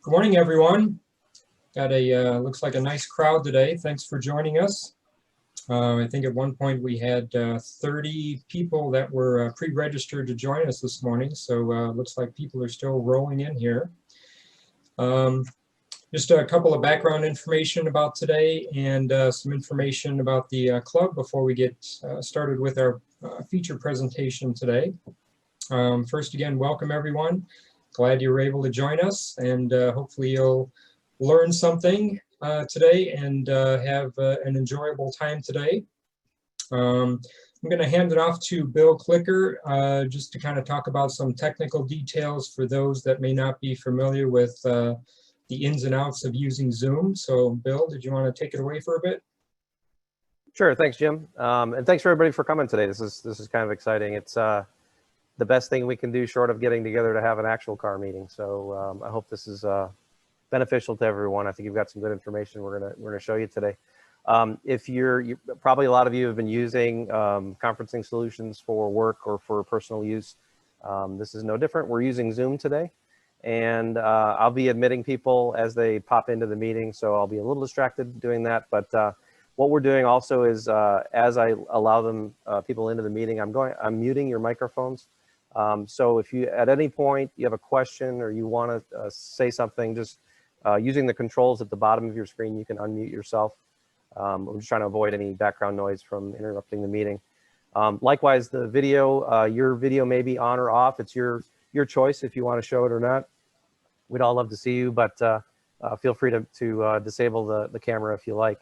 Good morning, everyone. Got a looks like a nice crowd today. Thanks for joining us. I think at one point we had 30 people that were pre-registered to join us this morning, so looks like people are still rolling in here. Just a couple of background information about today and some information about the club before we get started with our feature presentation today. First, again, welcome everyone. Glad you were able to join us, and hopefully you'll learn something today and have an enjoyable time today. I'm going to hand it off to Bill Clicker just to kind of talk about some technical details for those that may not be familiar with the ins and outs of using Zoom. So Bill, did you want to take it away for a bit? Sure, thanks Jim. And thanks for everybody for coming today. This is kind of exciting. It's the best thing we can do short of getting together to have an actual car meeting. So I hope this is beneficial to everyone. I think you've got some good information we're gonna show you today. If you're probably a lot of you have been using conferencing solutions for work or for personal use. This is no different. We're using Zoom today, and I'll be admitting people as they pop into the meeting, so I'll be a little distracted doing that. But what we're doing also is as I allow them people into the meeting, I'm muting your microphones. So if you at any point you have a question or you want to say something, just using the controls at the bottom of your screen, you can unmute yourself. I'm just trying to avoid any background noise from interrupting the meeting. Likewise, the video, your video may be on or off. It's your choice if you want to show it or not. We'd all love to see you, but feel free to disable the camera if you like.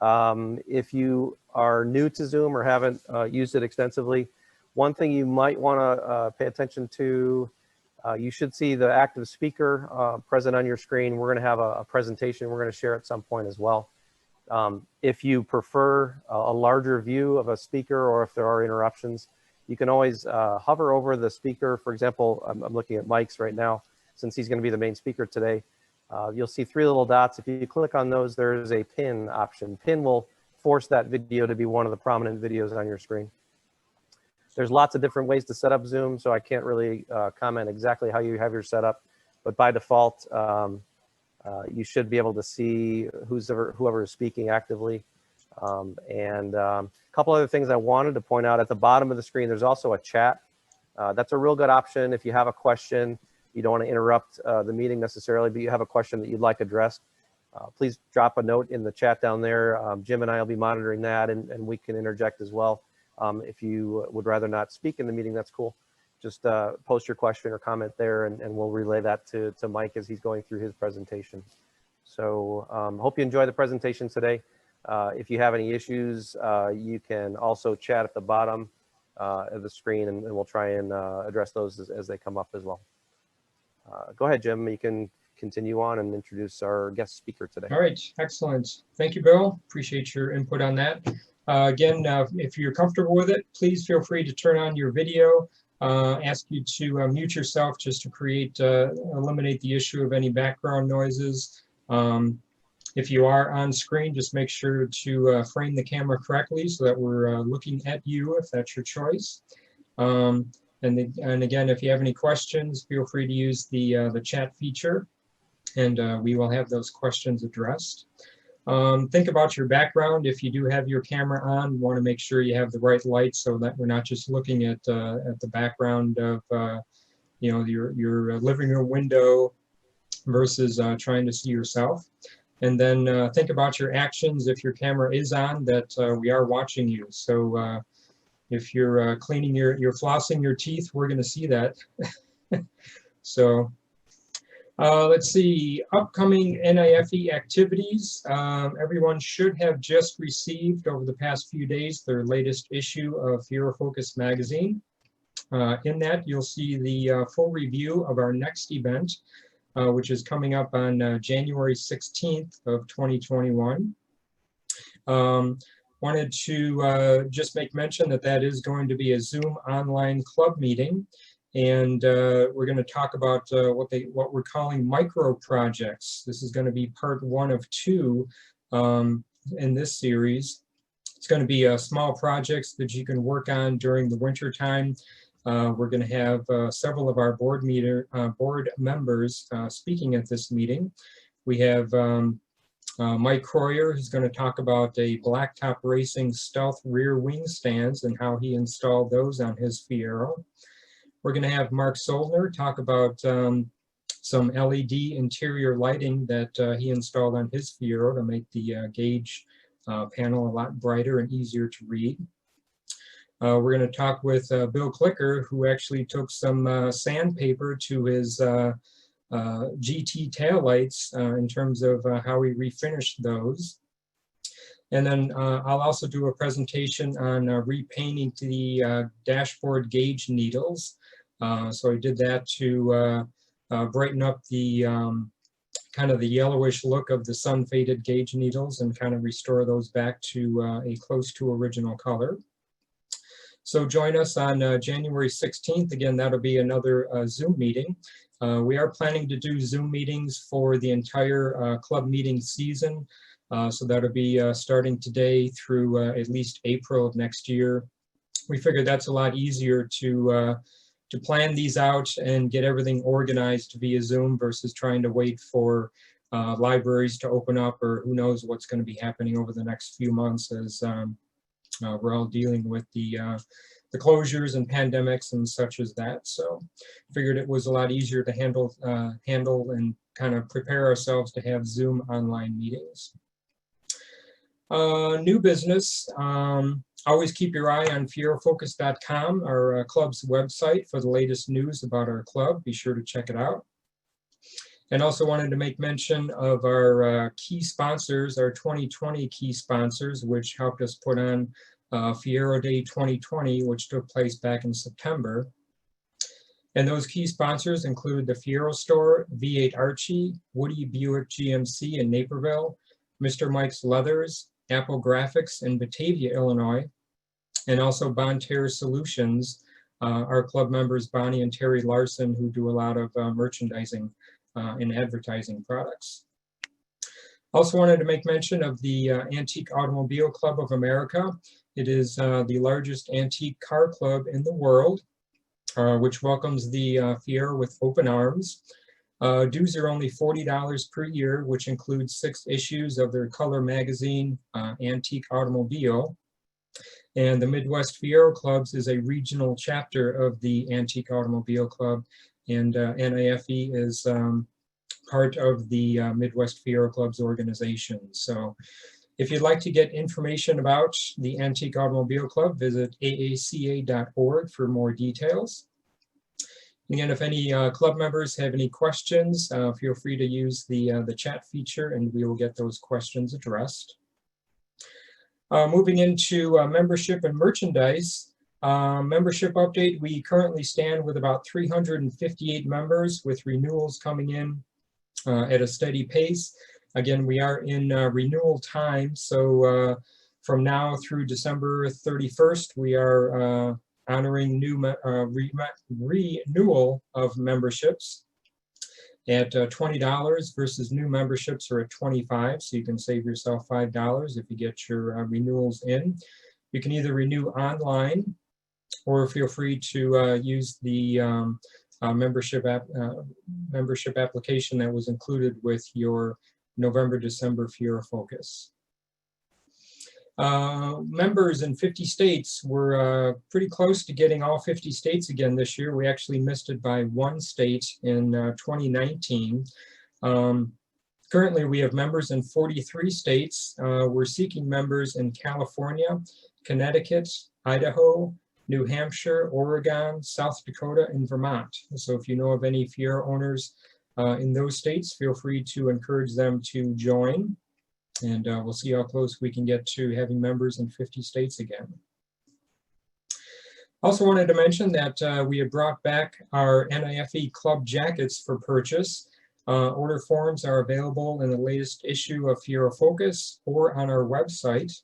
If you are new to Zoom or haven't used it extensively, one thing you might want to pay attention to, you should see the active speaker present on your screen. We're going to have a presentation we're going to share at some point as well. If you prefer a larger view of a speaker, or if there are interruptions, you can always hover over the speaker. For example, I'm looking at Mike's right now, since he's going to be the main speaker today. You'll see three little dots. If you click on those, there's a pin option. Pin will force that video to be one of the prominent videos on your screen. There's lots of different ways to set up Zoom, so I can't really comment exactly how you have your setup, but by default, you should be able to see whoever is speaking actively. A couple other things I wanted to point out: at the bottom of the screen, there's also a chat. That's a real good option if you have a question. You don't want to interrupt the meeting necessarily, but you have a question that you'd like addressed. Please drop a note in the chat down there. Jim and I will be monitoring that, and we can interject as well. If you would rather not speak in the meeting, that's cool. Just post your question or comment there, and we'll relay that to Mike as he's going through his presentation. So hope you enjoy the presentation today. If you have any issues, you can also chat at the bottom of the screen, and we'll try and address those as they come up as well. Go ahead, Jim. You can continue on and introduce our guest speaker today. All right, excellent. Thank you, Bill. Appreciate your input on that. Again, if you're comfortable with it, please feel free to turn on your video. Ask you to mute yourself just to eliminate the issue of any background noises. If you are on screen, just make sure to frame the camera correctly so that we're looking at you, if that's your choice. And again, if you have any questions, feel free to use the chat feature, and we will have those questions addressed. Think about your background. If you do have your camera on, you want to make sure you have the right light so that we're not just looking at the background of your living room window versus trying to see yourself. And then think about your actions if your camera is on, that we are watching you. So if you're you're flossing your teeth, we're going to see that. So. Let's see, upcoming NIFE activities. Everyone should have just received over the past few days their latest issue of Fiero Focus magazine. In that, you'll see the full review of our next event, which is coming up on January 16th of 2021. Wanted to just make mention that that is going to be a Zoom online club meeting. And we're going to talk about what we're calling micro projects. This is going to be part 1 of 2 in this series. It's going to be small projects that you can work on during the winter time We're going to have several of our board members speaking at this meeting. We have Mike Croyer, who's going to talk about a blacktop racing stealth rear wing stands and how he installed those on his Fiero. We're going to have Mark Soldner talk about some LED interior lighting that he installed on his Fiero to make the gauge panel a lot brighter and easier to read. We're going to talk with Bill Clicker, who actually took some sandpaper to his GT taillights in terms of how he refinished those. And then I'll also do a presentation on repainting the dashboard gauge needles. So I did that to brighten up the kind of the yellowish look of the sun-faded gauge needles and kind of restore those back to a close to original color. So join us on January 16th. Again, that'll be another Zoom meeting. We are planning to do Zoom meetings for the entire club meeting season. So that'll be starting today through at least April of next year. We figured that's a lot easier to plan these out and get everything organized via Zoom versus trying to wait for libraries to open up, or who knows what's going to be happening over the next few months as we're all dealing with the closures and pandemics and such as that. So figured it was a lot easier to handle and kind of prepare ourselves to have Zoom online meetings. New business. Always keep your eye on FieroFocus.com, our club's website, for the latest news about our club. Be sure to check it out. And also wanted to make mention of our key sponsors, our 2020 key sponsors, which helped us put on Fiero Day 2020, which took place back in September. And those key sponsors include the Fiero Store, V8 Archie, Woody Buick GMC in Naperville, Mr. Mike's Leathers, Apple Graphics in Batavia, Illinois, and also Bonterre Solutions, our club members Bonnie and Terry Larson, who do a lot of merchandising and advertising products. Also wanted to make mention of the Antique Automobile Club of America. It is the largest antique car club in the world, which welcomes the Fiero with open arms. Dues are only $40 per year, which includes 6 issues of their color magazine, Antique Automobile. And the Midwest Fiero Clubs is a regional chapter of the Antique Automobile Club, and N.I.F.E. is part of the Midwest Fiero Clubs organization. So if you'd like to get information about the Antique Automobile Club, visit aaca.org for more details. Again, if any club members have any questions, feel free to use the chat feature and we will get those questions addressed. Moving into membership and merchandise. Membership update, we currently stand with about 358 members with renewals coming in at a steady pace. Again, we are in renewal time, so from now through December 31st, we are honoring new renewal of memberships at $20 versus new memberships are at $25, so you can save yourself $5 if you get your renewals in. You can either renew online or feel free to use the membership application that was included with your November-December Fiero Focus. Members in 50 states. We're pretty close to getting all 50 states again this year. We actually missed it by 1 state in 2019. Currently, we have members in 43 states. We're seeking members in California, Connecticut, Idaho, New Hampshire, Oregon, South Dakota, and Vermont. So if you know of any Fiero owners in those states, feel free to encourage them to join. And we'll see how close we can get to having members in 50 states again. Also wanted to mention that we have brought back our NIFE club jackets for purchase. Order forms are available in the latest issue of Fiero Focus or on our website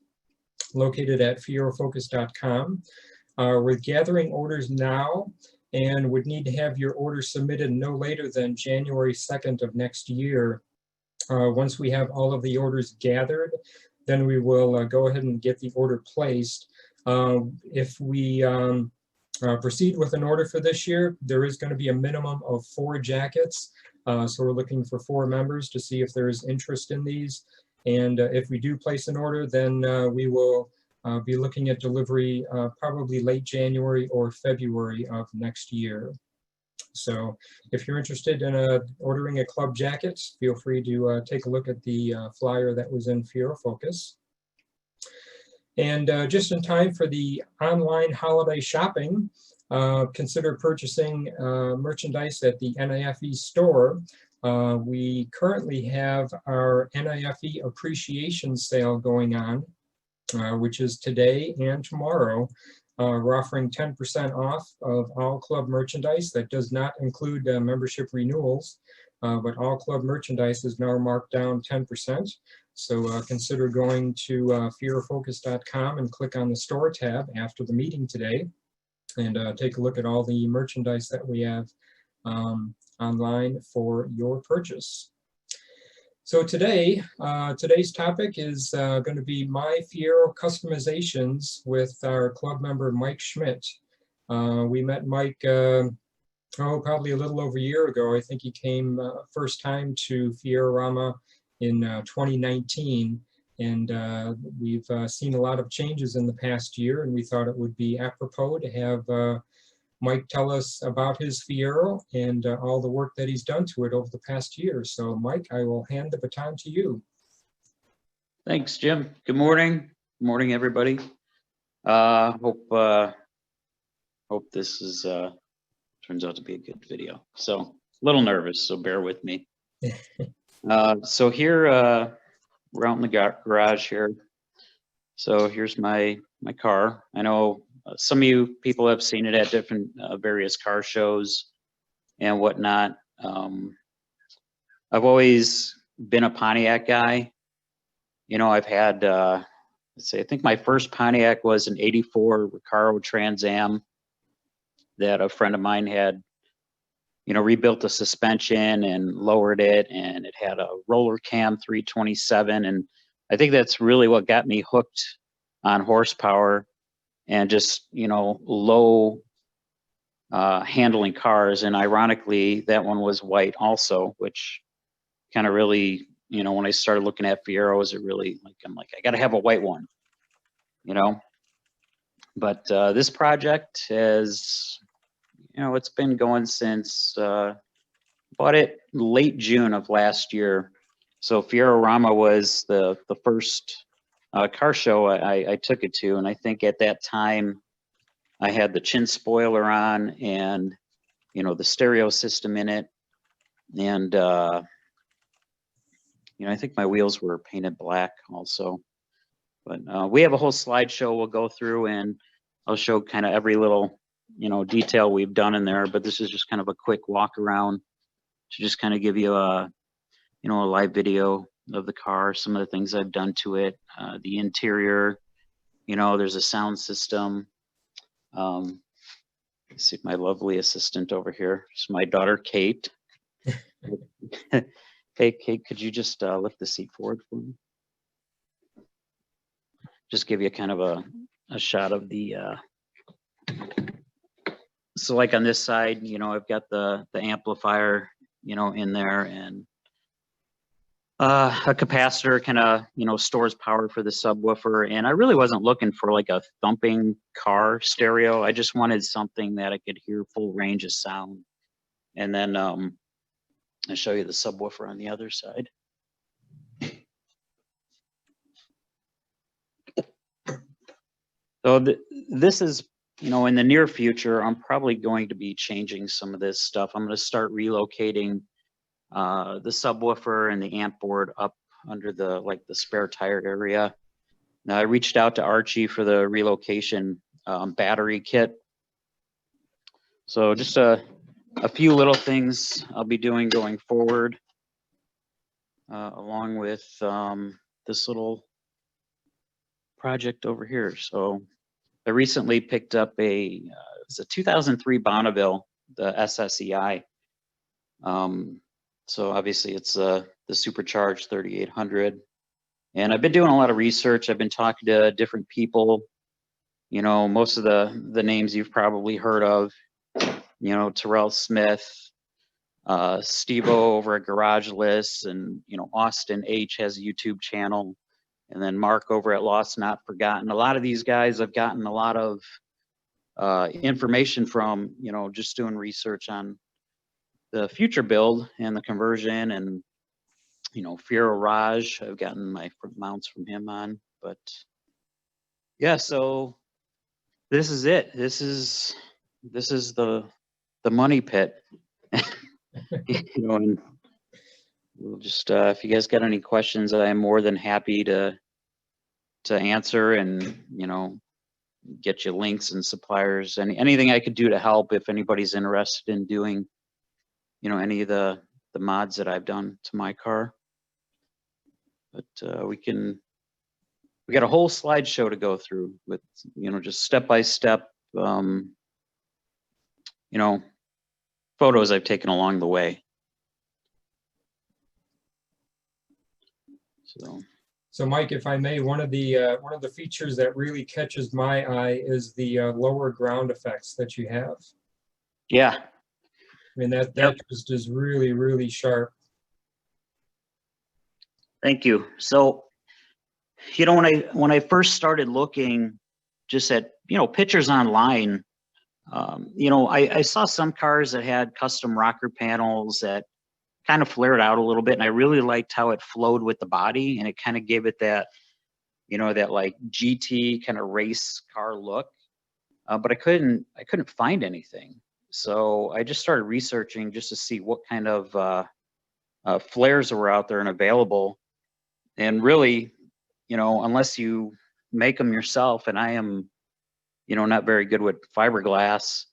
located at FieroFocus.com. We're gathering orders now and would need to have your order submitted no later than January 2nd of next year. Once we have all of the orders gathered, then we will go ahead and get the order placed. If we proceed with an order for this year, there is going to be a minimum of 4 jackets. So we're looking for 4 members to see if there is interest in these. And if we do place an order, then we will be looking at delivery probably late January or February of next year. So if you're interested in ordering a club jacket, feel free to take a look at the flyer that was in Fiero Focus. And just in time for the online holiday shopping, consider purchasing merchandise at the NIFE store. We currently have our NIFE appreciation sale going on, which is today and tomorrow. We're offering 10% off of all club merchandise. That does not include membership renewals, but all club merchandise is now marked down 10%. So consider going to FieroFocus.com and click on the store tab after the meeting today and take a look at all the merchandise that we have online for your purchase. So today, today's topic is going to be my Fiero customizations with our club member Mike Schmidt. We met Mike probably a little over a year ago. I think he came first time to Fiero in 2019, and we've seen a lot of changes in the past year, and we thought it would be apropos to have Mike tell us about his Fiero and all the work that he's done to it over the past year. So Mike, I will hand the baton to you. Thanks, Jim. Good morning. Good morning, everybody. Hope this is turns out to be a good video. So a little nervous, so bear with me. So here, we're out in the garage here. So here's my car. I know some of you people have seen it at different various car shows and whatnot. I've always been a Pontiac guy. You know, I've had, let's see, I think my first Pontiac was an '84 Recaro Trans Am that a friend of mine had, you know, rebuilt the suspension and lowered it, and it had a roller cam 327. And I think that's really what got me hooked on horsepower and just, you know, low handling cars. And ironically, that one was white also, which kind of really, you know, when I started looking at Fieros, it really, like, I'm like, I got to have a white one, you know. But this project has, you know, it's been going since bought it late June of last year. So Fiero was the first car show I took it to, and I think at that time I had the chin spoiler on and, you know, the stereo system in it, and you know, I think my wheels were painted black also. But we have a whole slideshow we'll go through, and I'll show kind of every little, you know, detail we've done in there. But this is just kind of a quick walk around to just kind of give you a, you know, a live video of the car, some of the things I've done to it, the interior. You know, there's a sound system. See my lovely assistant over here. It's my daughter, Kate. Hey, Kate, could you just lift the seat forward for me? Just give you kind of a shot of the, so like on this side, you know, I've got the amplifier, you know, in there, and a capacitor kind of, you know, stores power for the subwoofer. And I really wasn't looking for like a thumping car stereo. I just wanted something that I could hear full range of sound. And then I'll show you the subwoofer on the other side. So this is, you know, in the near future, I'm probably going to be changing some of this stuff. I'm going to start relocating the subwoofer and the amp board up under the, like, the spare tire area. Now I reached out to Archie for the relocation battery kit. So just a few little things I'll be doing going forward, along with this little project over here. So I recently picked up it's a 2003 Bonneville, the SSEI. So obviously it's the supercharged 3800. And I've been doing a lot of research. I've been talking to different people You know, most of the names you've probably heard of, you know, Terrell Smith, Steve-O over at Garage Lists, and, you know, Austin H has a YouTube channel, and then Mark over at Lost Not Forgotten. A lot of these guys I've gotten a lot of information from, you know, just doing research on the future build and the conversion, and, you know, Fiero Raj, I've gotten my mounts from him on. But yeah, so this is it. This is the money pit. You know, and we'll just if you guys got any questions, I am more than happy to answer, and, you know, get you links and suppliers, anything I could do to help if anybody's interested in doing, you know, any of the mods that I've done to my car. But we got a whole slideshow to go through with, you know, just step by step, you know, photos I've taken along the way. So Mike, if I may, one of the features that really catches my eye is the lower ground effects that you have. Yeah. I mean, that Yep. just is really, really sharp. Thank you. So, you know, when I first started looking just at, you know, pictures online, you know, I saw some cars that had custom rocker panels that kind of flared out a little bit, and I really liked how it flowed with the body, and it kind of gave it that, you know, that like GT kind of race car look. But I couldn't find anything, so I just started researching just to see what kind of flares were out there and available. And really, you know, unless you make them yourself, and I am, you know, not very good with fiberglass,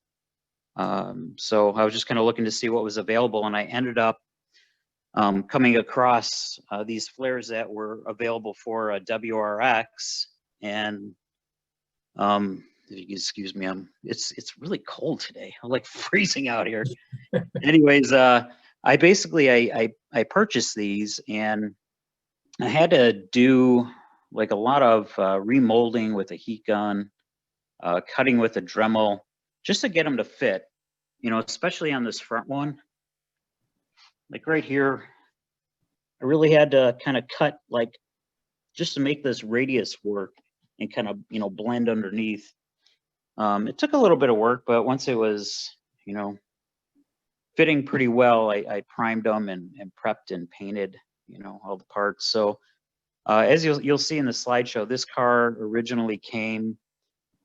so I was just kind of looking to see what was available, and I ended up coming across these flares that were available for a WRX. And if you excuse me, it's really cold today. I'm like freezing out here. Anyways, I basically I purchased these, and I had to do like a lot of remolding with a heat gun, cutting with a Dremel, just to get them to fit, you know, especially on this front one. Like right here, I really had to kind of cut, like, just to make this radius work and kind of, you know, blend underneath. It took a little bit of work, but once it was, you know, fitting pretty well, I primed them and prepped and painted, you know, all the parts. So as you'll see in the slideshow, this car originally came,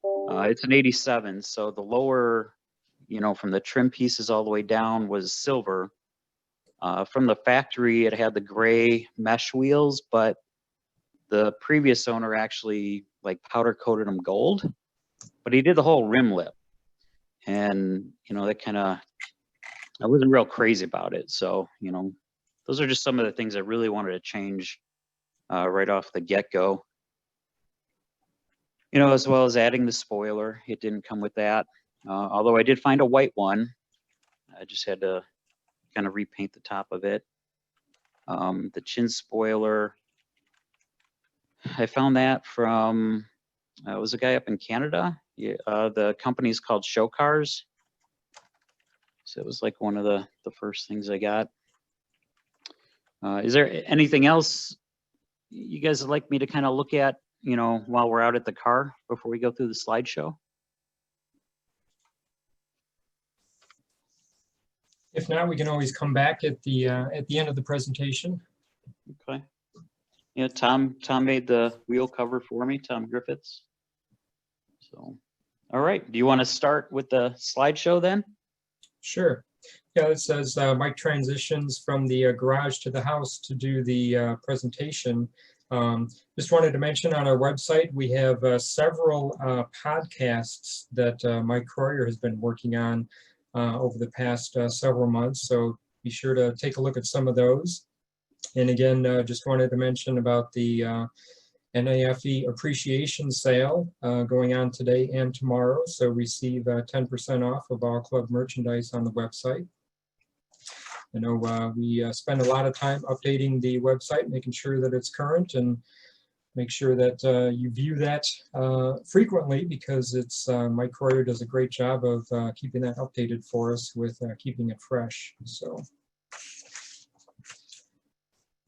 it's an 87. So the lower, you know, from the trim pieces all the way down was silver. From the factory, it had the gray mesh wheels, but the previous owner actually like powder coated them gold, but he did the whole rim lip. And, you know, that kind of, I wasn't real crazy about it. So, you know, those are just some of the things I really wanted to change right off the get-go. You know, as well as adding the spoiler. It didn't come with that. Although I did find a white one. I just had to kind of repaint the top of it. The chin spoiler, I found that from, it was a guy up in Canada. Yeah, the company's called Show Cars. So it was like one of the first things I got. Is there anything else you guys would like me to kind of look at, you know, while we're out at the car before we go through the slideshow? If not, we can always come back at the end of the presentation. Okay. Yeah, Tom made the wheel cover for me, Tom Griffiths. So, all right. Do you want to start with the slideshow then? Sure. Yeah, it says Mike transitions from the garage to the house to do the presentation. Just wanted to mention on our website, we have several podcasts that Mike Croyer has been working on over the past several months. So be sure to take a look at some of those. And again, just wanted to mention about the N.I.F.E. appreciation sale going on today and tomorrow. So receive 10% off of all club merchandise on the website. I know we spend a lot of time updating the website, making sure that it's current, and make sure that you view that frequently, because it's Mike Croyer does a great job of keeping that updated for us with keeping it fresh. So,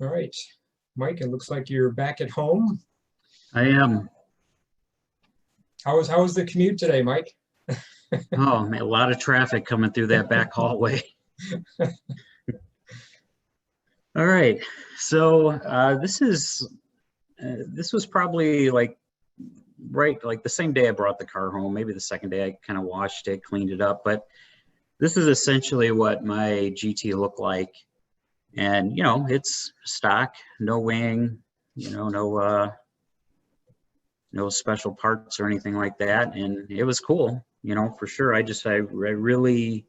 all right, Mike, it looks like you're back at home. I am. How was the commute today, Mike? Oh man, a lot of traffic coming through that back hallway. All right, so this was probably like the same day I brought the car home. Maybe the second day I kind of washed it, cleaned it up. But this is essentially what my GT looked like, and you know, it's stock, no wing, you know, no special parts or anything like that, and it was cool, you know, for sure. I really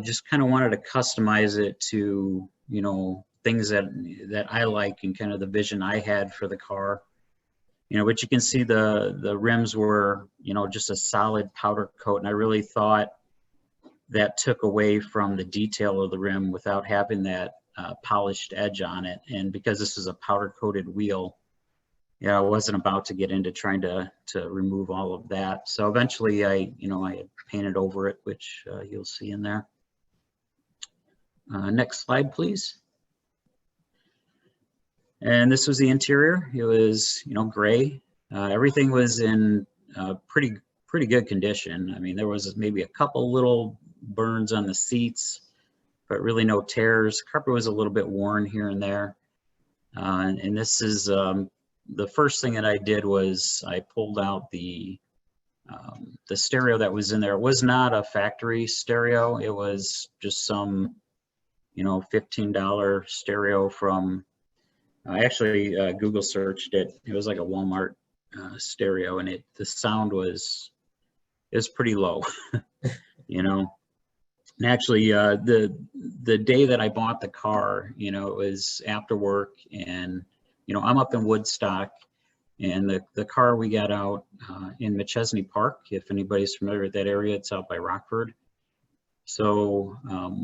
just kind of wanted to customize it to, you know, things that I like and kind of the vision I had for the car. You know, but you can see the rims were, you know, just a solid powder coat, and I really thought that took away from the detail of the rim without having that polished edge on it. And because this is a powder coated wheel, yeah, I wasn't about to get into trying to remove all of that. So eventually I had painted over it, which you'll see in there. Next slide, please. And this was the interior. It was, you know, gray. Everything was in pretty good condition. I mean, there was maybe a couple little burns on the seats, but really no tears. Carpet was a little bit worn here and there. And this is the first thing that I did was I pulled out the stereo that was in there. It was not a factory stereo. It was just some, you know, $15 stereo from, I actually Google searched it. It was like a Walmart stereo, and the sound was pretty low, you know. And actually, the day that I bought the car, you know, it was after work, and you know, I'm up in Woodstock, and the car we got out in McChesney Park. If anybody's familiar with that area, it's out by Rockford. So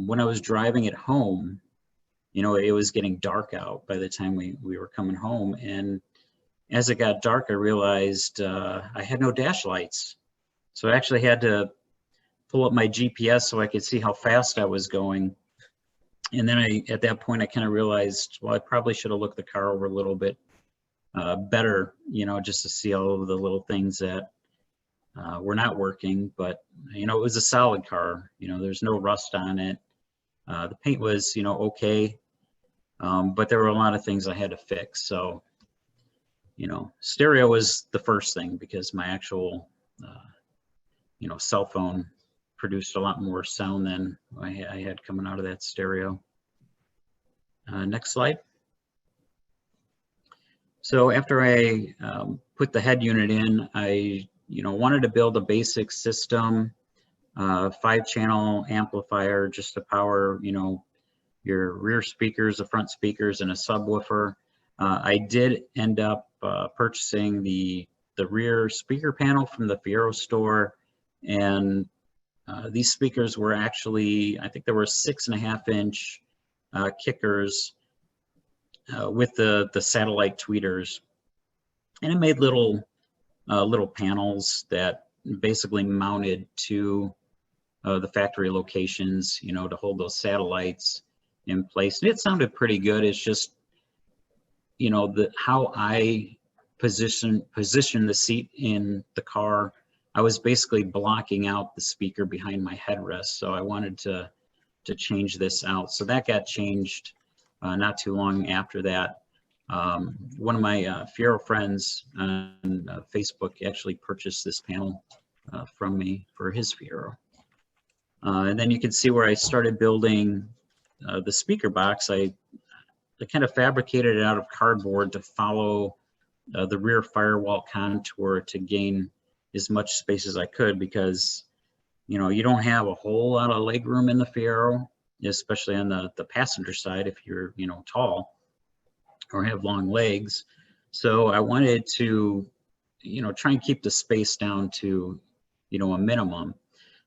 when I was driving it home, you know, it was getting dark out by the time we were coming home. And as it got dark, I realized I had no dash lights. So I actually had to pull up my GPS so I could see how fast I was going. And then at that point, I kind of realized, well, I probably should have looked the car over a little bit better, you know, just to see all of the little things that were not working. But, you know, it was a solid car. You know, there's no rust on it. The paint was, you know, okay. But there were a lot of things I had to fix. So, you know, stereo was the first thing, because my actual, you know, cell phone produced a lot more sound than I had coming out of that stereo. Next slide. So after I put the head unit in, I, you know, wanted to build a basic system, 5-channel amplifier just to power, you know, your rear speakers, the front speakers, and a subwoofer. I did end up purchasing the rear speaker panel from the Fiero store, and these speakers were actually, I think there were 6.5-inch kickers with the satellite tweeters, and it made little panels that basically mounted to the factory locations, you know, to hold those satellites in place. And it sounded pretty good. It's just, you know, how I position the seat in the car, I was basically blocking out the speaker behind my headrest. So I wanted to change this out. So that got changed not too long after that. One of my Fiero friends on Facebook actually purchased this panel from me for his Fiero. And then you can see where I started building the speaker box. I kind of fabricated it out of cardboard to follow the rear firewall contour to gain as much space as I could, because, you know, you don't have a whole lot of leg room in the Fiero, especially on the passenger side if you're, you know, tall or have long legs. So I wanted to, you know, try and keep the space down to, you know, a minimum.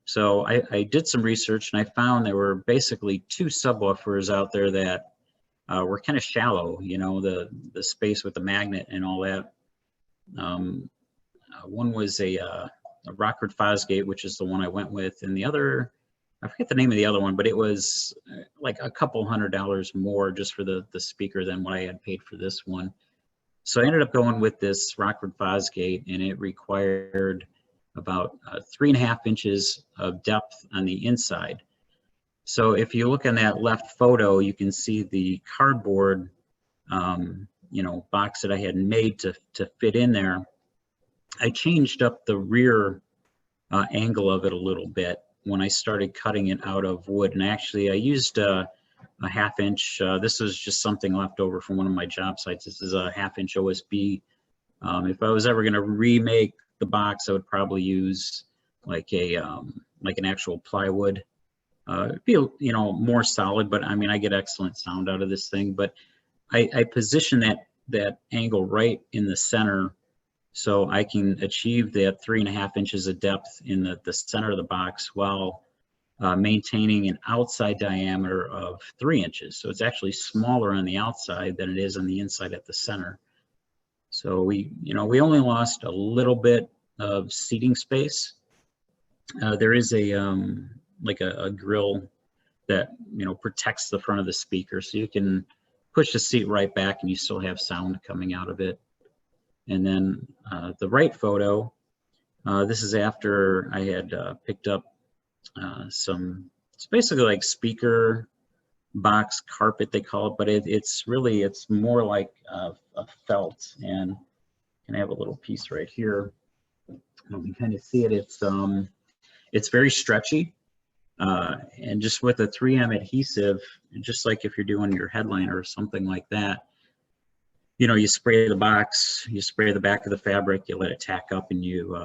So I did some research, and I found there were basically 2 subwoofers out there that were kind of shallow, you know, the space with the magnet and all that. One was a Rockford Fosgate, which is the one I went with, and the other, I forget the name of the other one, but it was like a couple $100 more just for the speaker than what I had paid for this one. So I ended up going with this Rockford Fosgate, and it required about 3.5 inches of depth on the inside. So if you look on that left photo, you can see the cardboard, you know, box that I had made to fit in there. I changed up the rear angle of it a little bit when I started cutting it out of wood. And actually I used a 1/2 inch, this was just something left over from one of my job sites. This is a 1/2 inch OSB. If I was ever gonna remake the box, I would probably use like an actual plywood. It'd be, you know, more solid, but I mean, I get excellent sound out of this thing. But I position that angle right in the center, so I can achieve that 3.5 inches of depth in the center of the box while maintaining an outside diameter of 3 inches. So it's actually smaller on the outside than it is on the inside at the center. So we only lost a little bit of seating space. There is a like a grill that, you know, protects the front of the speaker, so you can push the seat right back and you still have sound coming out of it. And then the right photo, this is after I had picked up it's basically like speaker box carpet, they call it, but it's more like a felt. And I have a little piece right here. You can kind of see it. It's very stretchy. And just with a 3M adhesive, just like if you're doing your headliner or something like that, you know, you spray the box, you spray the back of the fabric, you let it tack up, and you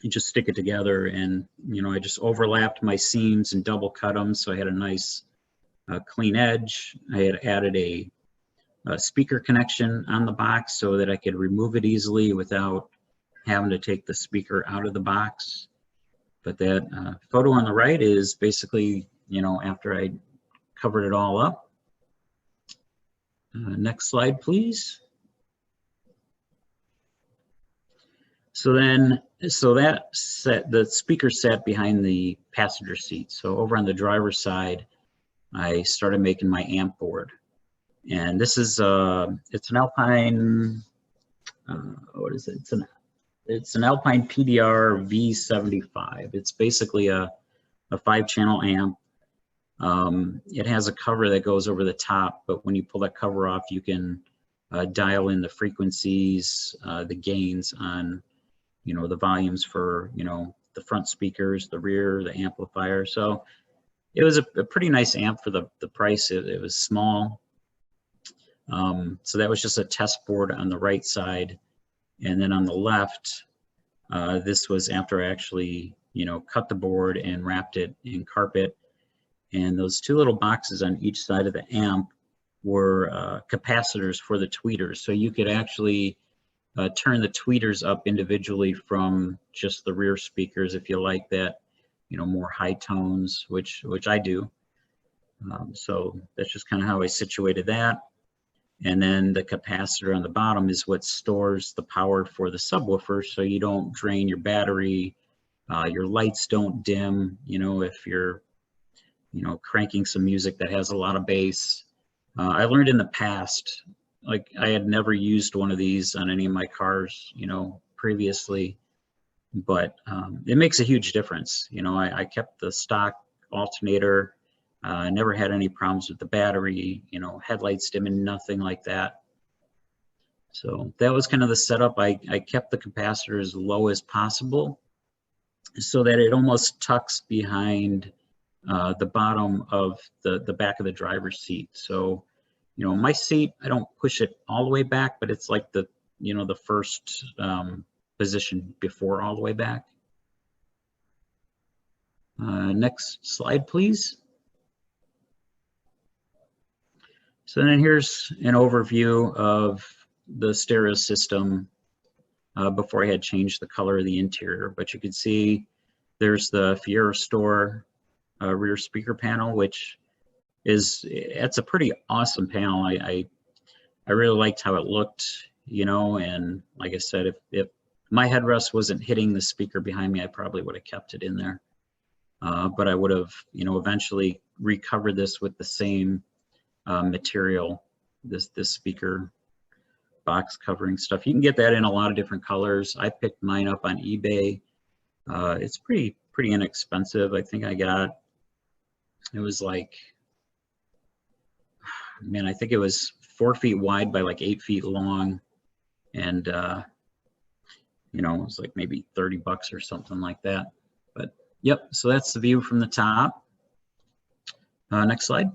just stick it together. And, you know, I just overlapped my seams and double cut them, so I had a nice clean edge. I had added a speaker connection on the box so that I could remove it easily without having to take the speaker out of the box. But that photo on the right is basically, you know, after I covered it all up. Next slide, please. So that set, the speaker sat behind the passenger seat. So over on the driver's side, I started making my amp board. And this is, it's an Alpine, what is it? It's an Alpine PDR V75. It's basically a 5-channel amp. It has a cover that goes over the top, but when you pull that cover off, you can dial in the frequencies, the gains on, you know, the volumes for, you know, the front speakers, the rear, the amplifier. So it was a pretty nice amp for the price. It was small. So that was just a test board on the right side. And then on the left, this was after I actually, you know, cut the board and wrapped it in carpet. And those two little boxes on each side of the amp were capacitors for the tweeters. So you could actually turn the tweeters up individually from just the rear speakers if you like that, you know, more high tones, which I do. So that's just kind of how I situated that. And then the capacitor on the bottom is what stores the power for the subwoofer, so you don't drain your battery, your lights don't dim, you know, if you're, you know, cranking some music that has a lot of bass. I learned in the past, like I had never used one of these on any of my cars, you know, previously, but it makes a huge difference. You know, I kept the stock alternator. I never had any problems with the battery, you know, headlights dimming, nothing like that. So that was kind of the setup. I kept the capacitor as low as possible so that it almost tucks behind the bottom of the back of the driver's seat. So, you know, my seat, I don't push it all the way back, but it's like the, you know, the first position before all the way back. Next slide, please. So then here's an overview of the stereo system before I had changed the color of the interior. But you can see there's the Fiero Store rear speaker panel, which it's a pretty awesome panel. I really liked how it looked, you know, and like I said, if my headrest wasn't hitting the speaker behind me, I probably would have kept it in there. But I would have, you know, eventually recovered this with the same material, this speaker box covering stuff. You can get that in a lot of different colors. I picked mine up on eBay. It's pretty inexpensive. I think it was like, man, I think it was 4 feet wide by like 8 feet long. And, you know, it was like maybe 30 bucks or something like that. But yep, so that's the view from the top. Next slide.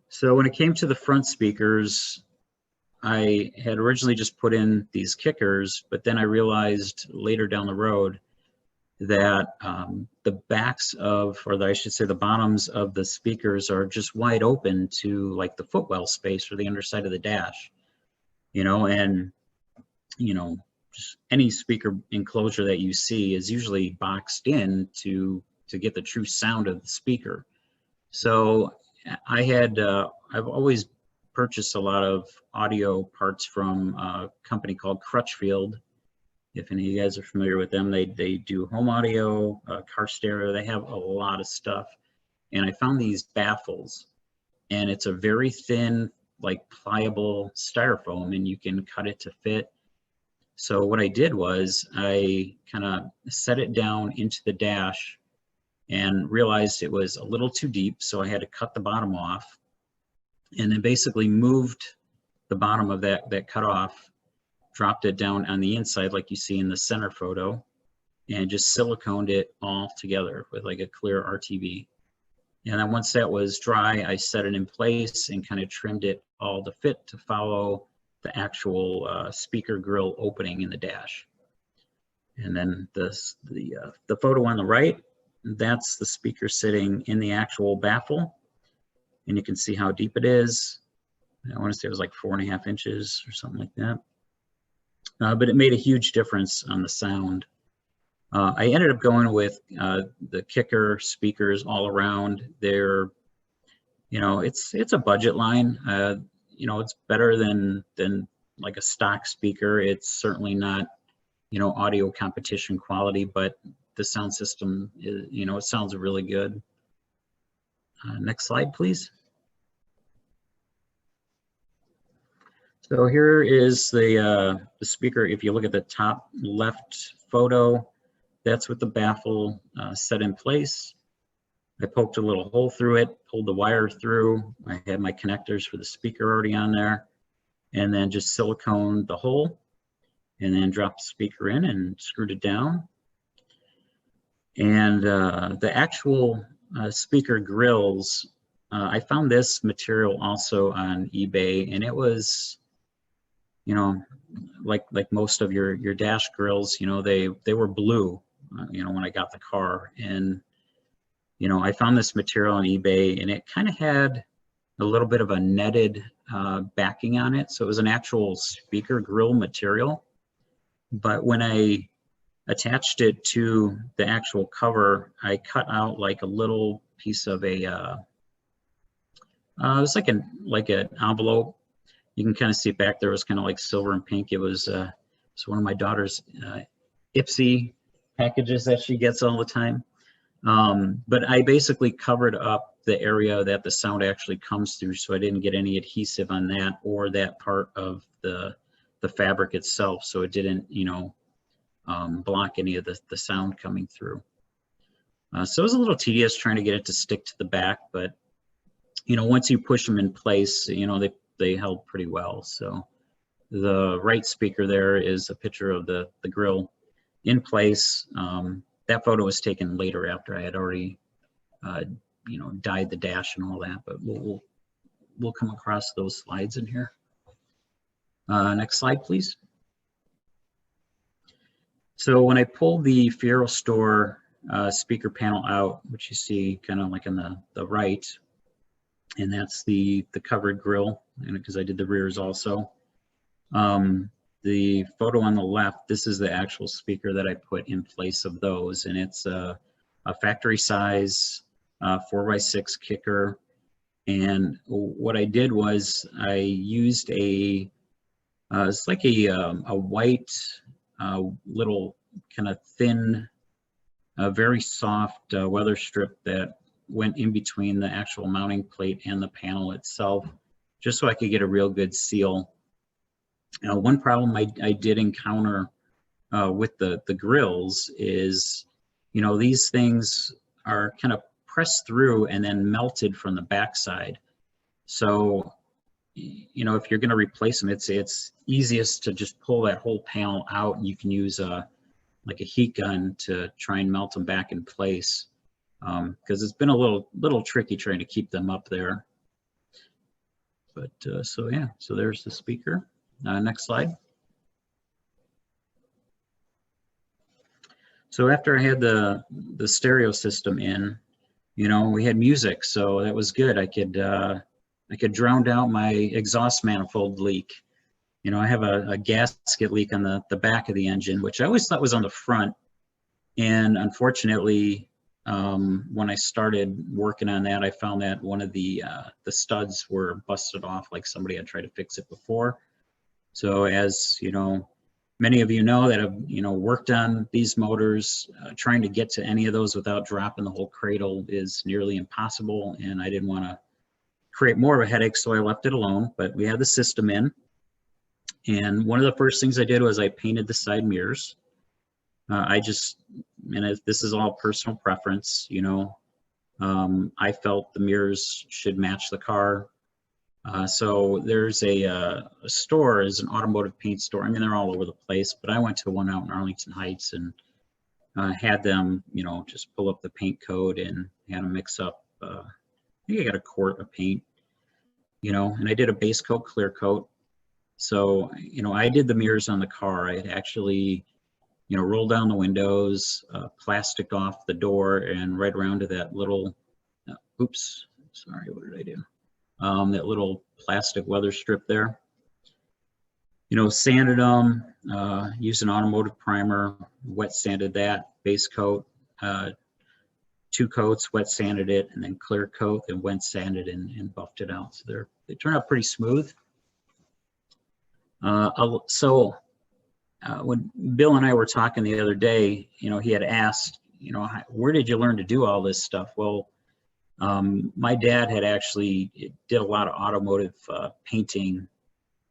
So when it came to the front speakers, I had originally just put in these kickers, but then I realized later down the road that the backs of, or I should say the bottoms of the speakers are just wide open to like the footwell space or the underside of the dash, you know, and, you know, just any speaker enclosure that you see is usually boxed in to get the true sound of the speaker. So I had, I've always purchased a lot of audio parts from a company called Crutchfield. If any of you guys are familiar with them, they do home audio, car stereo, they have a lot of stuff. And I found these baffles, and it's a very thin, like pliable styrofoam, and you can cut it to fit. So what I did was I kind of set it down into the dash and realized it was a little too deep, so I had to cut the bottom off, and then basically moved the bottom of that cut off, dropped it down on the inside like you see in the center photo, and just siliconed it all together with like a clear RTV. And then once that was dry, I set it in place and kind of trimmed it all to fit to follow the actual speaker grill opening in the dash. And then the photo on the right, that's the speaker sitting in the actual baffle. And you can see how deep it is. I want to say it was like 4.5 inches or something like that. But it made a huge difference on the sound. I ended up going with the kicker speakers all around. They're, you know, it's a budget line. You know, it's better than like a stock speaker. It's certainly not, you know, audio competition quality, but the sound system is, you know, it sounds really good. Next slide, please. So here is the speaker. If you look at the top left photo, that's with the baffle set in place. I poked a little hole through it, pulled the wire through. I had my connectors for the speaker already on there, and then just siliconed the hole, and then dropped the speaker in and screwed it down. And the actual speaker grills, I found this material also on eBay, and it was, you know, like most of your dash grills, you know, they were blue, you know, when I got the car. And, you know, I found this material on eBay, and it kind of had a little bit of a netted backing on it. So it was an actual speaker grill material. But when I attached it to the actual cover, I cut out like a little piece of a, it was like an envelope. You can kind of see it back there. It was kind of like silver and pink. It was one of my daughter's N.I.F.E packages that she gets all the time. But I basically covered up the area that the sound actually comes through, so I didn't get any adhesive on that or that part of the fabric itself, so it didn't, you know, block any of the sound coming through. So it was a little tedious trying to get it to stick to the back, but, you know, once you push them in place, you know, they held pretty well. So the right speaker there is a picture of the grill in place. That photo was taken later after I had already, you know, dyed the dash and all that, but we'll come across those slides in here. Next slide, please. So when I pulled the Fiero store speaker panel out, which you see kind of like on the right, and that's the covered grill, and because I did the rears also. The photo on the left, this is the actual speaker that I put in place of those, and it's a a factory size 4x6 kicker. And what I did was I used it's like a white little kind of thin, very soft weather strip that went in between the actual mounting plate and the panel itself, just so I could get a real good seal. One problem I did encounter with the grills is, you know, these things are kind of pressed through and then melted from the backside. So, you know, if you're going to replace them, it's easiest to just pull that whole panel out, and you can use like a heat gun to try and melt them back in place, because it's been a little tricky trying to keep them up there. But so yeah, so there's the speaker. Next slide. So after I had the stereo system in, you know, we had music, so that was good. I could drown out my exhaust manifold leak. You know, I have a gasket leak on the back of the engine, which I always thought was on the front. And unfortunately, when I started working on that, I found that one of the studs were busted off, like somebody had tried to fix it before. So as you know, many of you know that have, you know, worked on these motors, trying to get to any of those without dropping the whole cradle is nearly impossible. And I didn't want to create more of a headache, so I left it alone. But we had the system in. And one of the first things I did was I painted the side mirrors. This is all personal preference, you know. I felt the mirrors should match the car. So there's a store, is an automotive paint store. I mean, they're all over the place, but I went to one out in Arlington Heights and had them, you know, just pull up the paint code and had them mix up. I think I got a quart of paint, you know, and I did a base coat, clear coat. So, you know, I did the mirrors on the car. I had actually, you know, rolled down the windows, plastic off the door, and right around to that little, oops, sorry, what did I do? That little plastic weather strip there. You know, sanded them, used an automotive primer, wet sanded that, base coat, 2 coats, wet sanded it, and then clear coat, and wet sanded and buffed it out. So they turn out pretty smooth. When Bill and I were talking the other day, you know, he had asked, you know, where did you learn to do all this stuff? Well, my dad had actually did a lot of automotive painting,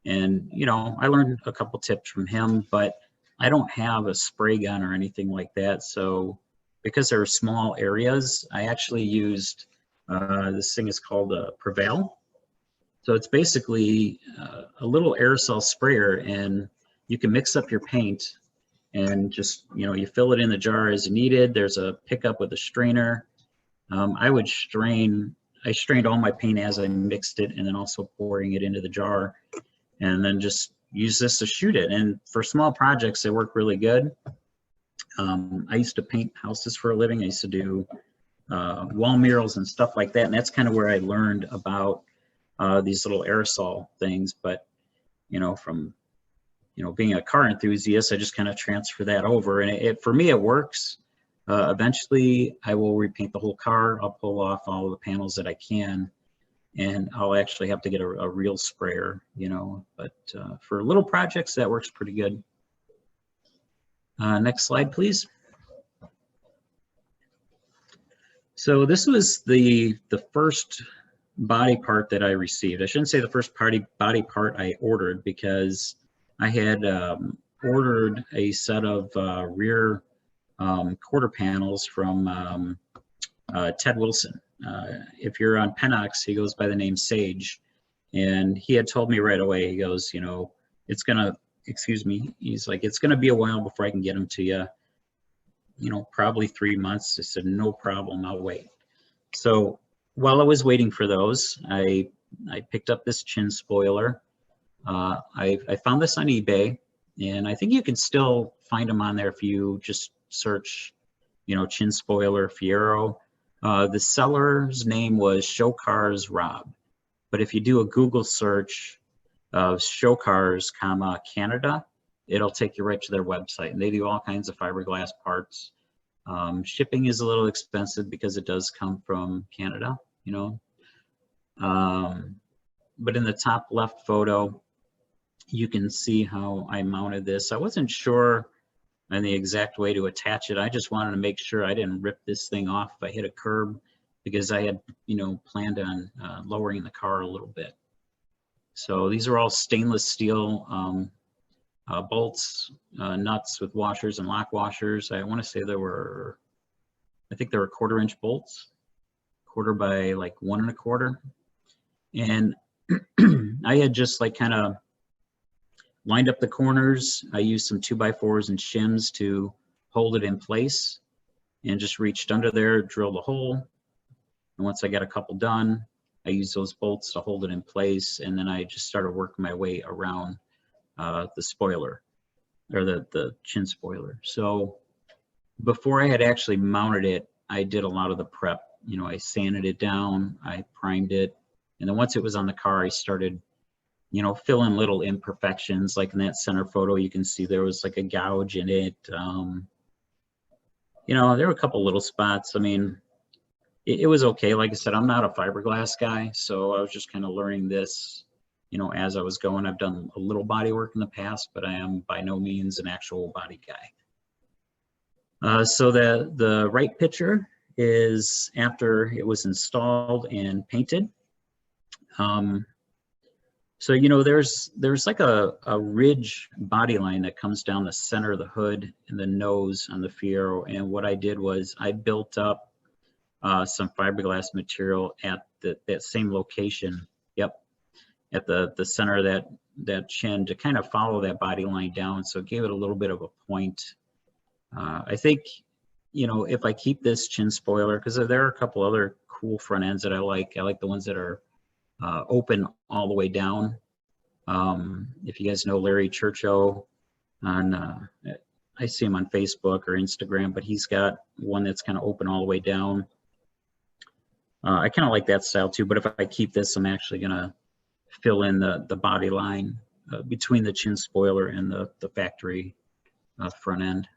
and, you know, I learned a couple tips from him, but I don't have a spray gun or anything like that. So because there are small areas, I actually used, this thing is called a Prevail. So it's basically a little aerosol sprayer, and you can mix up your paint and just, you know, you fill it in the jar as needed. There's a pickup with a strainer. I strained all my paint as I mixed it, and then also pouring it into the jar, and then just use this to shoot it. And for small projects, they work really good. I used to paint houses for a living. I used to do wall murals and stuff like that. And that's kind of where I learned about these little aerosol things. But, you know, from, you know, being a car enthusiast, I just kind of transfer that over. And for me, it works. Eventually, I will repaint the whole car. I'll pull off all of the panels that I can, and I'll actually have to get a real sprayer, you know. But for little projects, that works pretty good. Next slide, please. So this was the first body part that I received. I shouldn't say the first body part I ordered, because I had ordered a set of rear quarter panels from Ted Wilson. If you're on Pennox, he goes by the name Sage, and he had told me right away, he goes, you know, it's gonna, excuse me, he's like, it's gonna be a while before I can get them to you, you know, probably 3 months. I said, no problem, I'll wait. So while I was waiting for those, I picked up this chin spoiler. I found this on eBay, and I think you can still find them on there if you just search, you know, chin spoiler Fiero. The seller's name was Show Cars Rob, but if you do a Google search of Show Cars, Canada, it'll take you right to their website, and they do all kinds of fiberglass parts. Shipping is a little expensive because it does come from Canada, you know. But in the top left photo, you can see how I mounted this. I wasn't sure on the exact way to attach it. I just wanted to make sure I didn't rip this thing off if I hit a curb, because I had, you know, planned on lowering the car a little bit. So these are all stainless steel bolts, nuts with washers and lock washers. I want to say I think there were 1/4-inch bolts, 1/4 by like 1 1/4. And I had just like kind of lined up the corners. I used some 2x4s and shims to hold it in place, and just reached under there, drilled a hole. And once I got a couple done, I used those bolts to hold it in place. And then I just started working my way around the spoiler, or the chin spoiler. So before I had actually mounted it, I did a lot of the prep. You know, I sanded it down, I primed it. And then once it was on the car, I started, you know, fill in little imperfections. Like in that center photo, you can see there was like a gouge in it. You know, there were a couple little spots. I mean, it was okay. Like I said, I'm not a fiberglass guy, so I was just kind of learning this, you know, as I was going. I've done a little body work in the past, but I am by no means an actual body guy. So the right picture is after it was installed and painted. So, you know, there's like a ridge body line that comes down the center of the hood and the nose on the Fiero. And what I did was I built up some fiberglass material at that same location. Yep. At the center of that chin to kind of follow that body line down. So it gave it a little bit of a point. I think, you know, if I keep this chin spoiler, because there are a couple other cool front ends that I like the ones that are open all the way down. If you guys know Larry Churcho, I see him on Facebook or Instagram, but he's got one that's kind of open all the way down. I kind of like that style too, but if I keep this, I'm actually gonna fill in the body line between the chin spoiler and the factory front end.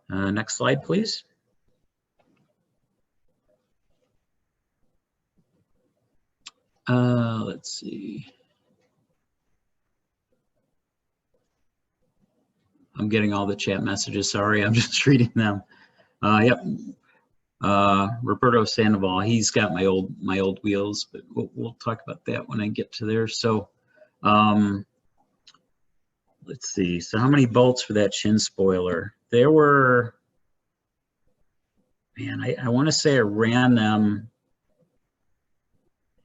Next slide, please. Let's see. I'm getting all the chat messages. Sorry, I'm just reading them. Yep. Roberto Sandoval, he's got my old wheels, but we'll talk about that when I get to there. So, let's see. So how many bolts for that chin spoiler? There were, man, I want to say I ran them.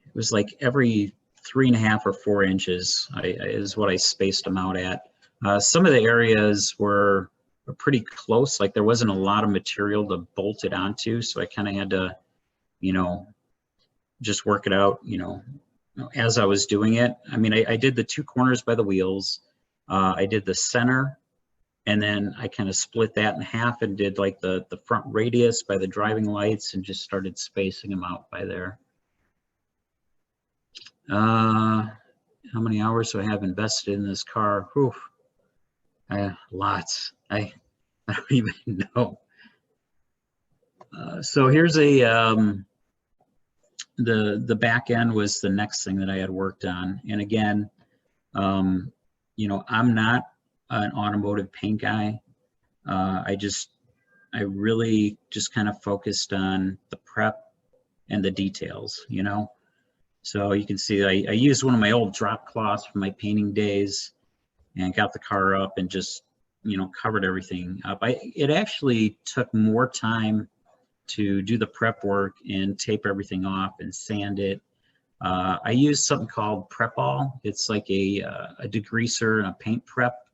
It was like every 3.5 or 4 inches is what I spaced them out at. Some of the areas were pretty close, like there wasn't a lot of material to bolt it onto, so I kind of had to, you know, just work it out, you know, as I was doing it. I mean, I did the 2 corners by the wheels, I did the center, and then I kind of split that in half and did like the front radius by the driving lights and just started spacing them out by there. How many hours do I have invested in this car? Whew. Lots. I don't even know. So here's the back end was the next thing that I had worked on. And again, you know, I'm not an automotive paint guy. I really just kind of focused on the prep and the details, you know. So you can see I used one of my old drop cloths from my painting days and got the car up and just, you know, covered everything up. It actually took more time to do the prep work and tape everything off and sand it. I used something called Prep-All. It's like a degreaser and a paint prep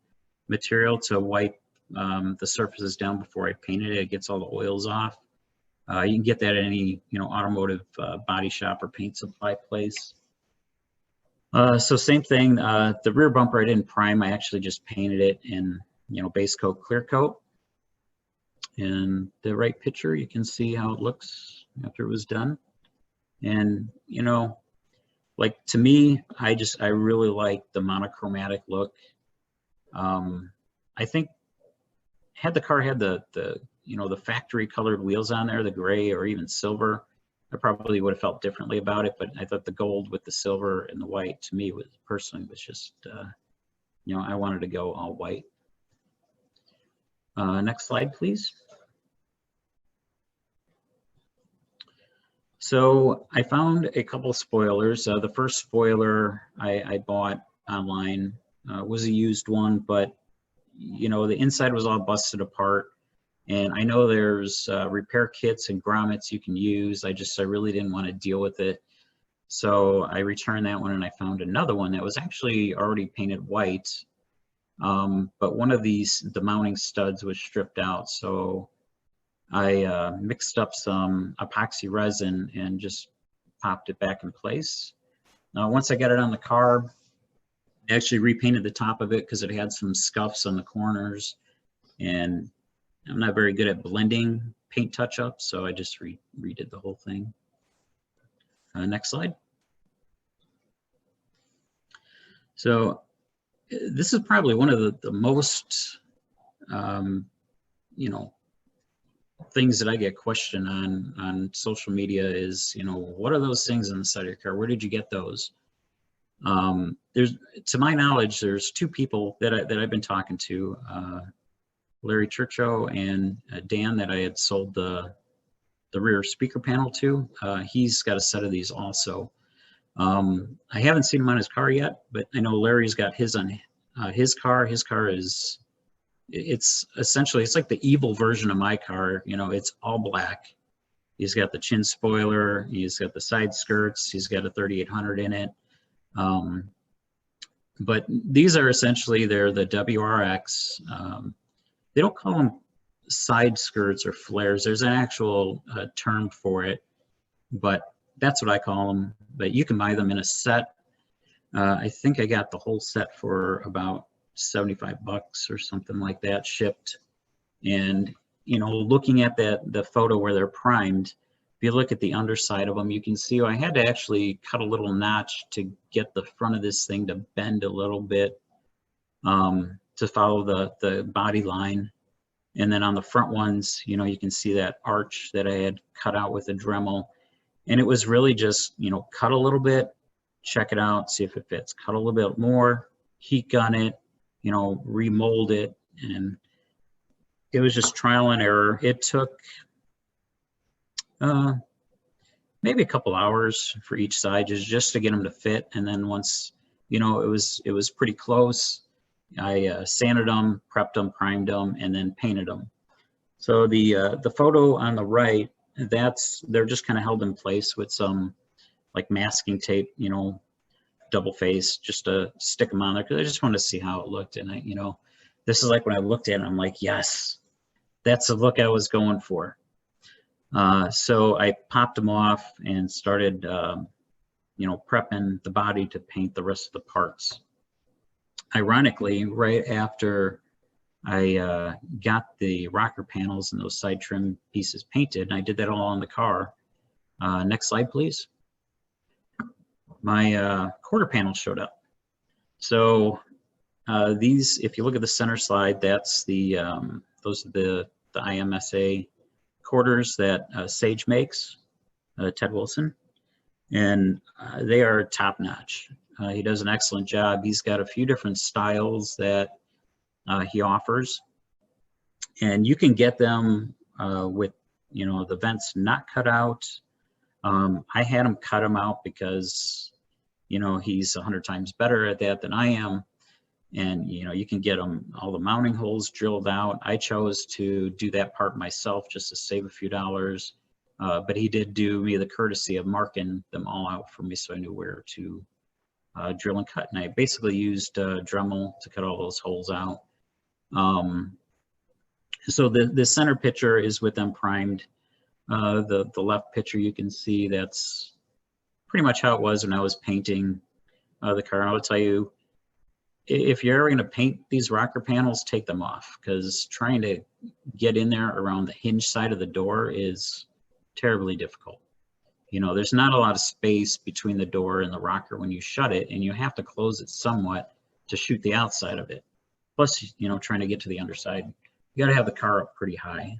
material to wipe the surfaces down before I painted it. It gets all the oils off. You can get that at any, you know, automotive body shop or paint supply place. So same thing, the rear bumper I didn't prime, I actually just painted it in, you know, base coat, clear coat. And the right picture, you can see how it looks after it was done. And, you know, like to me, I really like the monochromatic look. I think had the car had the you know, the factory colored wheels on there, the gray or even silver, I probably would have felt differently about it. But I thought the gold with the silver and the white, to me, was personally was just, you know, I wanted to go all white. Next slide, please. So I found a couple spoilers. The first spoiler I bought online was a used one, but you know, the inside was all busted apart. And I know there's repair kits and grommets you can use. I really didn't want to deal with it. So I returned that one and I found another one that was actually already painted white. But one of the mounting studs was stripped out. So I mixed up some epoxy resin and just popped it back in place. Now, once I got it on the car, I actually repainted the top of it because it had some scuffs on the corners, and I'm not very good at blending paint touch-ups, so I just redid the whole thing. Next slide. So this is probably one of the most, you know, things that I get questioned on social media is, you know, what are those things on the side of your car? Where did you get those? To my knowledge, there's two people that I've been talking to, Larry Churcho and Dan, that I had sold the rear speaker panel to. He's got a set of these also. I haven't seen him on his car yet, but I know Larry's got his on his car. His car is, it's essentially, it's like the evil version of my car. You know, it's all black. He's got the chin spoiler. He's got the side skirts. He's got a 3800 in it. But these are essentially, they're the WRX. They don't call them side skirts or flares. There's an actual term for it, but that's what I call them. But you can buy them in a set. I think I got the whole set for about $75 or something like that shipped. And, you know, looking at the photo where they're primed, if you look at the underside of them, you can see I had to actually cut a little notch to get the front of this thing to bend a little bit to follow the body line. And then on the front ones, you know, you can see that arch that I had cut out with a Dremel. And it was really just, you know, cut a little bit, check it out, see if it fits. Cut a little bit more, heat gun it, you know, remold it. And it was just trial and error. It took maybe a couple hours for each side just to get them to fit. And then once, you know, it was pretty close, I sanded them, prepped them, primed them, and then painted them. So the photo on the right, they're just kind of held in place with some like masking tape, you know, double face, just to stick them on there because I just wanted to see how it looked. And you know, this is like when I looked at it, I'm like, yes, that's the look I was going for. So I popped them off and started, you know, prepping the body to paint the rest of the parts. Ironically, right after I got the rocker panels and those side trim pieces painted, and I did that all on the car. Next slide, please. My quarter panel showed up. So these, if you look at the center slide, that's the those are the IMSA quarters that Sage makes, Ted Wilson, and they are top notch. He does an excellent job. He's got a few different styles that he offers, and you can get them with, you know, the vents not cut out. I had him cut them out because, you know, he's 100 times better at that than I am. And, you know, you can get them all the mounting holes drilled out. I chose to do that part myself just to save a few dollars. But he did do me the courtesy of marking them all out for me so I knew where to drill and cut. And I basically used Dremel to cut all those holes out. So the center picture is with them primed. The left picture you can see, that's pretty much how it was when I was painting the car. And I would tell you, if you're ever going to paint these rocker panels, take them off, because trying to get in there around the hinge side of the door is terribly difficult. You know, there's not a lot of space between the door and the rocker when you shut it, and you have to close it somewhat to shoot the outside of it. Plus, you know, trying to get to the underside you got to have the car up pretty high.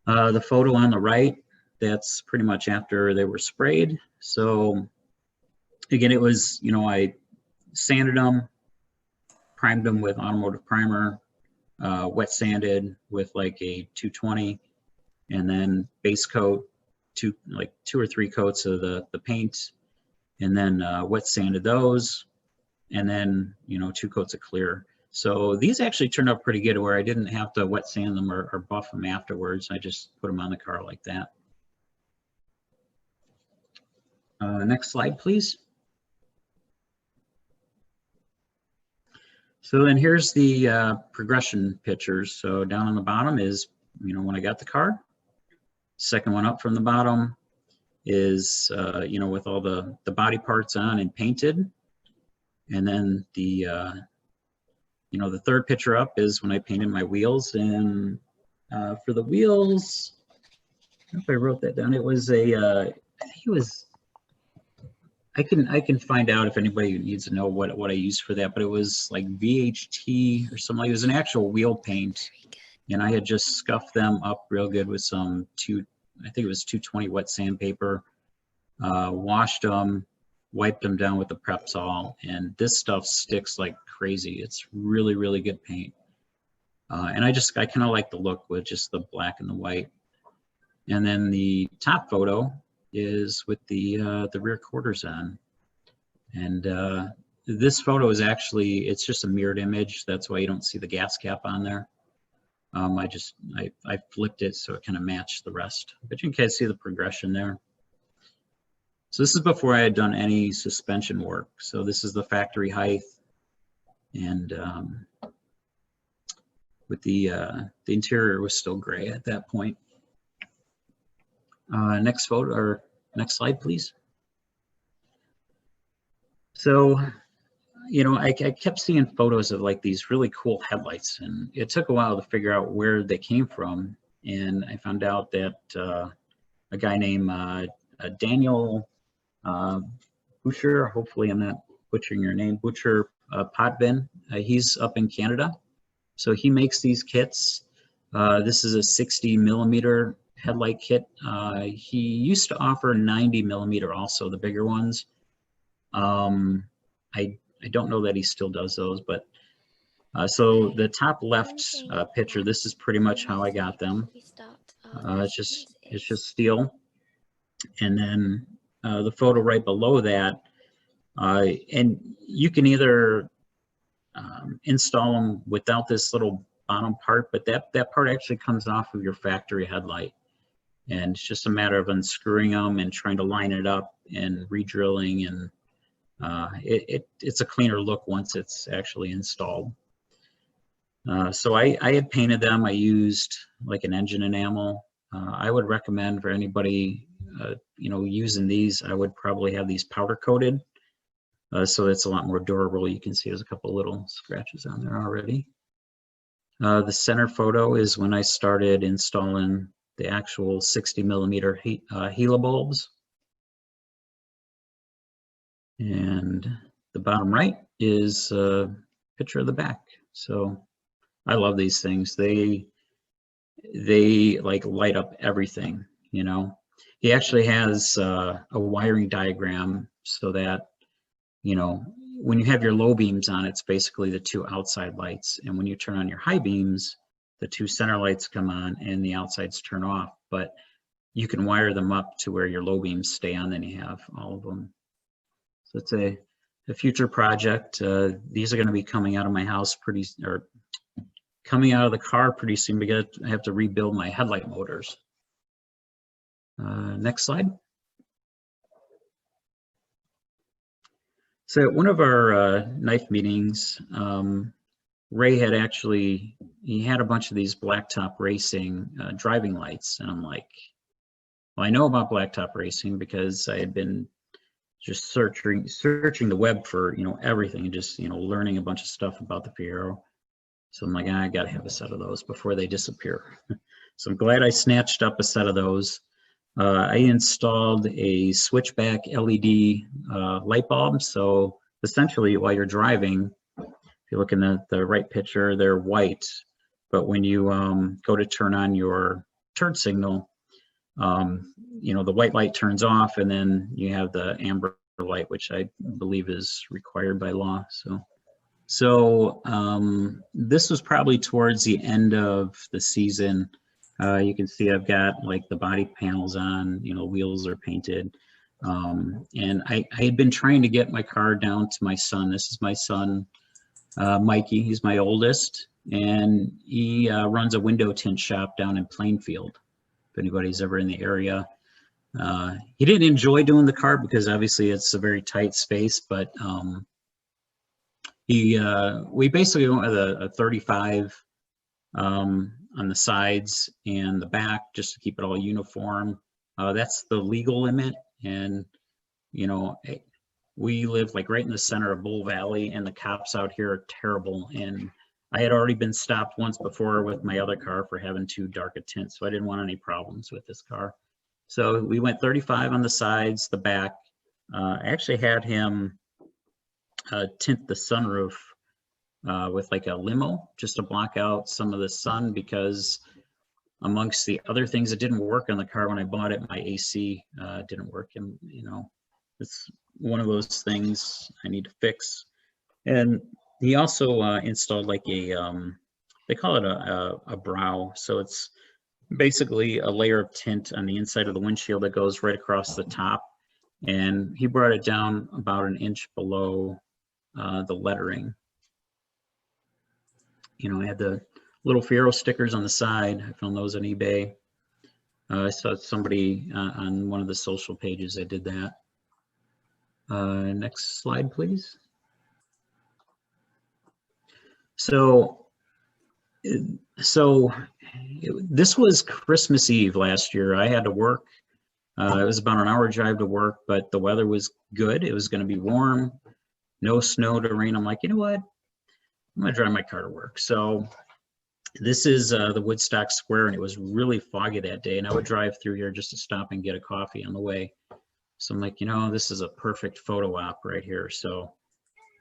The photo on the right, that's pretty much after they were sprayed. So again, it was, you know, I sanded them, primed them with automotive primer, wet sanded with like a 220, and then base coat, like 2 or 3 coats of the paint, and then wet sanded those, and then, you know, 2 coats of clear. So these actually turned out pretty good, where I didn't have to wet sand them or buff them afterwards. I just put them on the car like that. Next slide, please. So then here's the progression pictures. So down on the bottom is, you know, when I got the car. Second one up from the bottom is, you know, with all the body parts on and painted. And then the, you know, the third picture up is when I painted my wheels. And for the wheels, I don't know if I wrote that down. It was a, I think it was, I can find out if anybody needs to know what I used for that, but it was like VHT or something. It was an actual wheel paint, and I had just scuffed them up real good with some I think it was 220 wet sandpaper, washed them, wiped them down with the Prepsol, and this stuff sticks like crazy. It's really, really good paint. And I kind of like the look with just the black and the white. And then the top photo is with the rear quarters on. And this photo is actually, it's just a mirrored image. That's why you don't see the gas cap on there. I flipped it so it kind of matched the rest, but you can kind of see the progression there. So this is before I had done any suspension work. So this is the factory height, and with the interior was still gray at that point. Next photo, or next slide, please. So, you know, I kept seeing photos of like these really cool headlights, and it took a while to figure out where they came from. And I found out that a guy named Daniel Boucher, hopefully I'm not butchering your name, Butcher Potvin, he's up in Canada. So he makes these kits. This is a 60 millimeter headlight kit. He used to offer 90 millimeter also, the bigger ones. I don't know that he still does those, but so the top left picture, this is pretty much how I got them. It's just steel. And then the photo right below that, and you can either install them without this little bottom part, but that part actually comes off of your factory headlight. And it's just a matter of unscrewing them and trying to line it up and re-drilling, and it's a cleaner look once it's actually installed. So I had painted them. I used like an engine enamel. I would recommend for anybody, you know, using these, I would probably have these powder coated, so it's a lot more durable. You can see there's a couple little scratches on there already. The center photo is when I started installing the actual 60 millimeter Hela bulbs. And the bottom right is a picture of the back. So I love these things. They like light up everything, you know. He actually has a wiring diagram so that, you know, when you have your low beams on, it's basically the 2 outside lights. And when you turn on your high beams, the 2 center lights come on and the outsides turn off. But you can wire them up to where your low beams stay on, then you have all of them. So it's a future project. These are going to be coming out of my house coming out of the car pretty soon, because I have to rebuild my headlight motors. Next slide. So at one of our NIFE meetings, Ray had he had a bunch of these blacktop racing driving lights, and I'm like, well, I know about blacktop racing because I had been just searching the web for, you know, everything, and just, you know, learning a bunch of stuff about the Fiero. So I'm like, I gotta have a set of those before they disappear. So I'm glad I snatched up a set of those. I installed a switchback LED light bulb. So essentially, while you're driving, if you look in the right picture, they're white. but when you go to turn on your turn signal, you know, the white light turns off, and then you have the amber light, which I believe is required by law. So this was probably towards the end of the season. You can see I've got like the body panels on, you know, wheels are painted. And I had been trying to get my car down to my son. This is my son, Mikey. He's my oldest, and he runs a window tint shop down in Plainfield. If anybody's ever in the area. He didn't enjoy doing the car because obviously it's a very tight space, but we basically went with a 35 on the sides and the back just to keep it all uniform. That's the legal limit, and you know, we live like right in the center of Bull Valley, and the cops out here are terrible. And I had already been stopped once before with my other car for having too dark a tint, so I didn't want any problems with this car. So we went 35 on the sides, the back. I actually had him tint the sunroof with like a limo just to block out some of the sun, because amongst the other things that didn't work on the car when I bought it, my AC didn't work, and you know, it's one of those things I need to fix. And he also installed like a they call it a brow, so it's basically a layer of tint on the inside of the windshield that goes right across the top, and he brought it down about an inch below the lettering. You know, I had the little Fiero stickers on the side. I found those on eBay. I saw somebody on one of the social pages that did that. Next slide, please. So this was Christmas Eve last year. I had to work. It was about an hour drive to work, but the weather was good. It was going to be warm, no snow to rain. I'm like, you know what? I'm going to drive my car to work. So this is the Woodstock Square, and it was really foggy that day. And I would drive through here just to stop and get a coffee on the way. So I'm like, you know, this is a perfect photo op right here. So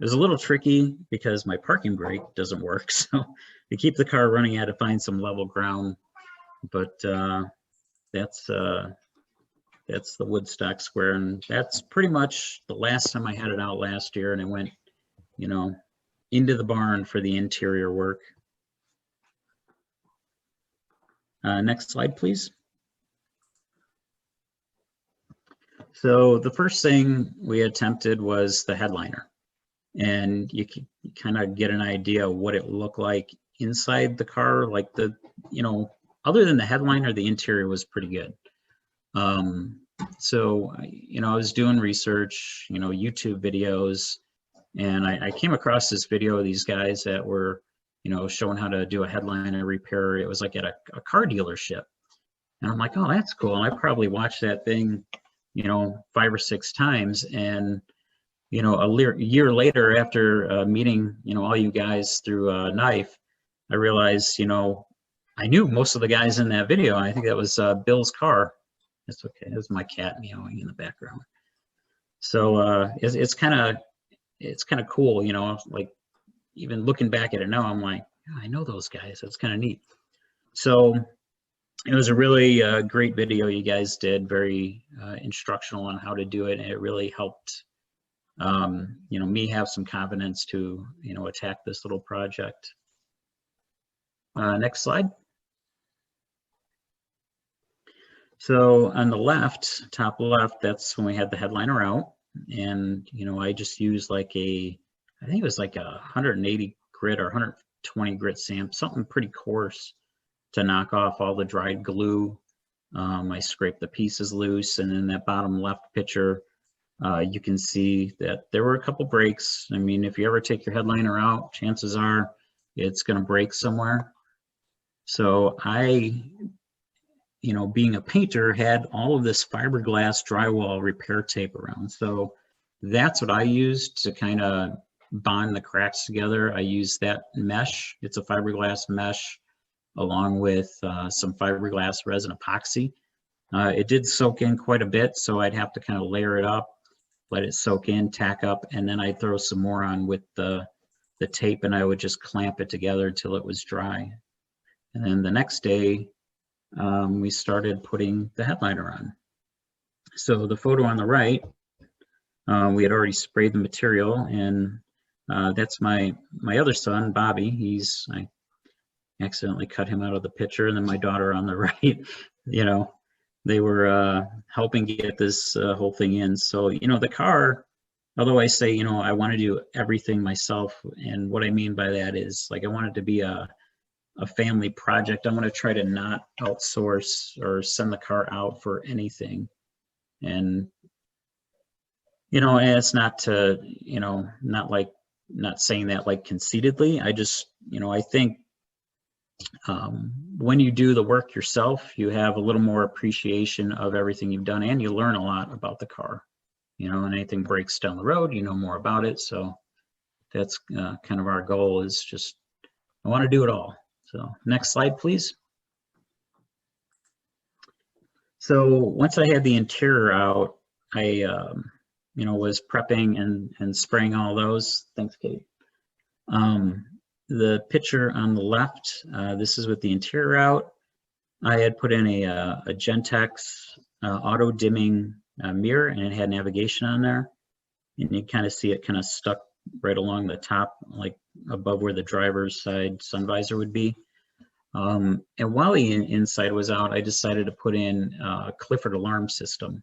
it was a little tricky because my parking brake doesn't work. So to keep the car running, I had to find some level ground. But that's the Woodstock Square, and that's pretty much the last time I had it out last year. And I went, you know, into the barn for the interior work. Next slide, please. So the first thing we attempted was the headliner, and you can kind of get an idea of what it looked like inside the car. Like the, you know, other than the headliner, the interior was pretty good. So, you know, I was doing research, you know, YouTube videos, and I came across this video of these guys that were, you know, showing how to do a headliner repair. It was like at a car dealership. And I'm like, oh, that's cool. And I probably watched that thing, you know, 5 or 6 times. And, you know, a year later, after meeting, you know, all you guys through N.I.F E, I realized, you know, I knew most of the guys in that video. I think that was Bill's car. That's okay. It was my cat meowing in the background. So it's kind of cool, you know, like even looking back at it now, I'm like, oh, I know those guys. That's kind of neat. So it was a really great video you guys did, very instructional on how to do it. And it really helped, you know, me have some confidence to, you know, attack this little project. Next slide. So on the left, top left, that's when we had the headliner out. And, you know, I just used like I think it was like a 180 grit or 120 grit sand, something pretty coarse to knock off all the dried glue. I scraped the pieces loose, and in that bottom left picture, you can see that there were a couple breaks. I mean, if you ever take your headliner out, chances are it's going to break somewhere. So I, you know, being a painter, had all of this fiberglass drywall repair tape around. So that's what I used to kind of bond the cracks together. I used that mesh. It's a fiberglass mesh along with some fiberglass resin epoxy. It did soak in quite a bit, so I'd have to kind of layer it up, let it soak in, tack up, and then I'd throw some more on with the tape, and I would just clamp it together until it was dry. And then the next day, we started putting the headliner on. So the photo on the right, we had already sprayed the material, and that's my other son, Bobby. I accidentally cut him out of the picture, and then my daughter on the right, you know, they were helping get this whole thing in. So, you know, the car, although I say, you know, I want to do everything myself, and what I mean by that is, like, I want it to be a family project. I'm going to try to not outsource or send the car out for anything. And, you know, and it's not to, you know, not saying that like conceitedly. I just, you know, I think when you do the work yourself, you have a little more appreciation of everything you've done, and you learn a lot about the car, you know, and anything breaks down the road, you know more about it. So that's kind of our goal, is just, I want to do it all. So next slide, please. So once I had the interior out, I, you know, was prepping and spraying all those. Thanks, Kate. The picture on the left, this is with the interior out. I had put in a Gentex auto dimming mirror, and it had navigation on there. And you kind of see it kind of stuck right along the top, like above where the driver's side sun visor would be. And while the inside was out, I decided to put in a Clifford alarm system.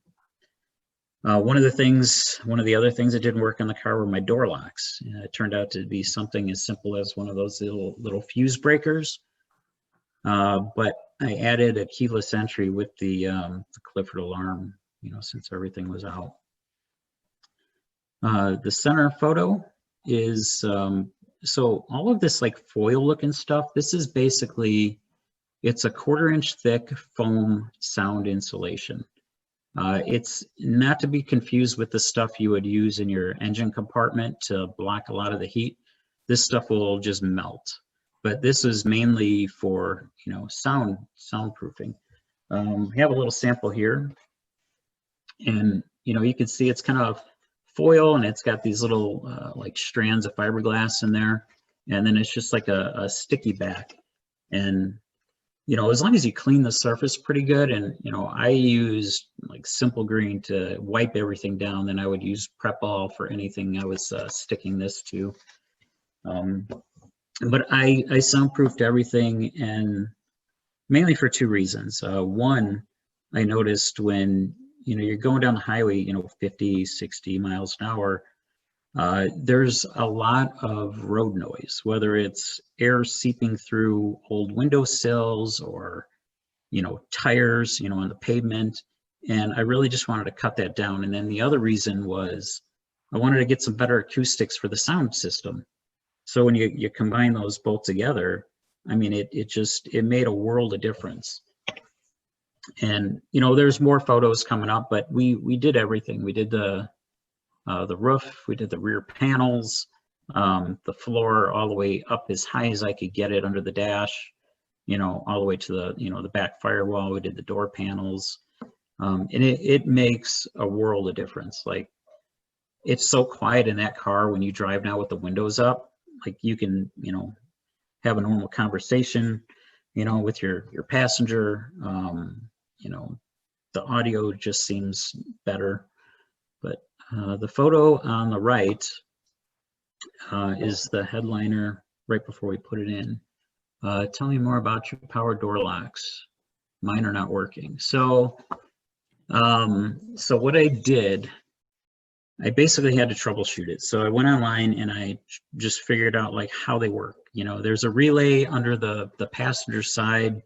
One of the other things that didn't work on the car were my door locks. It turned out to be something as simple as one of those little fuse breakers. But I added a keyless entry with the Clifford alarm, you know, since everything was out. The center photo is, so all of this like foil looking stuff, this is basically, it's a 1/4 inch thick foam sound insulation. It's not to be confused with the stuff you would use in your engine compartment to block a lot of the heat. This stuff will just melt, but this is mainly for, you know, soundproofing. We have a little sample here, and, you know, you can see it's kind of foil, and it's got these little like strands of fiberglass in there, and then it's just like a sticky back. And, you know, as long as you clean the surface pretty good, and, you know, I used like Simple Green to wipe everything down, then I would use Prep All for anything I was sticking this to. But I soundproofed everything, and mainly for 2 reasons. One, I noticed when, you know, you're going down the highway, you know, 50, 60 miles an hour, there's a lot of road noise, whether it's air seeping through old windowsills or, you know, tires, you know, on the pavement. And I really just wanted to cut that down. And then the other reason was I wanted to get some better acoustics for the sound system. So when you combine those both together, I mean, it made a world of difference. And, you know, there's more photos coming up, but we did everything. We did the roof, we did the rear panels, the floor all the way up as high as I could get it under the dash, you know, all the way to the, you know, the back firewall. We did the door panels, and it makes a world of difference. Like, it's so quiet in that car when you drive now with the windows up. Like, you can, you know, have a normal conversation, you know, with your passenger. You know, the audio just seems better. But the photo on the right is the headliner right before we put it in. Tell me more about your power door locks. Mine are not working. So what I did, I basically had to troubleshoot it. So I went online and I just figured out like how they work. You know, there's a relay under the passenger side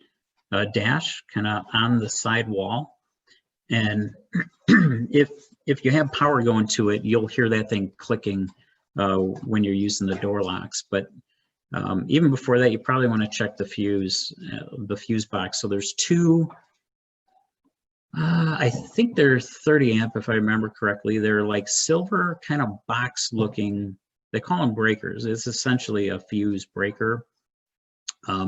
dash, kind of on the side wall. And if you have power going to it, you'll hear that thing clicking when you're using the door locks. But even before that, you probably want to check the fuse box. So there's 2, I think they're 30 amp, if I remember correctly. They're like silver kind of box looking, they call them breakers. It's essentially a fuse breaker.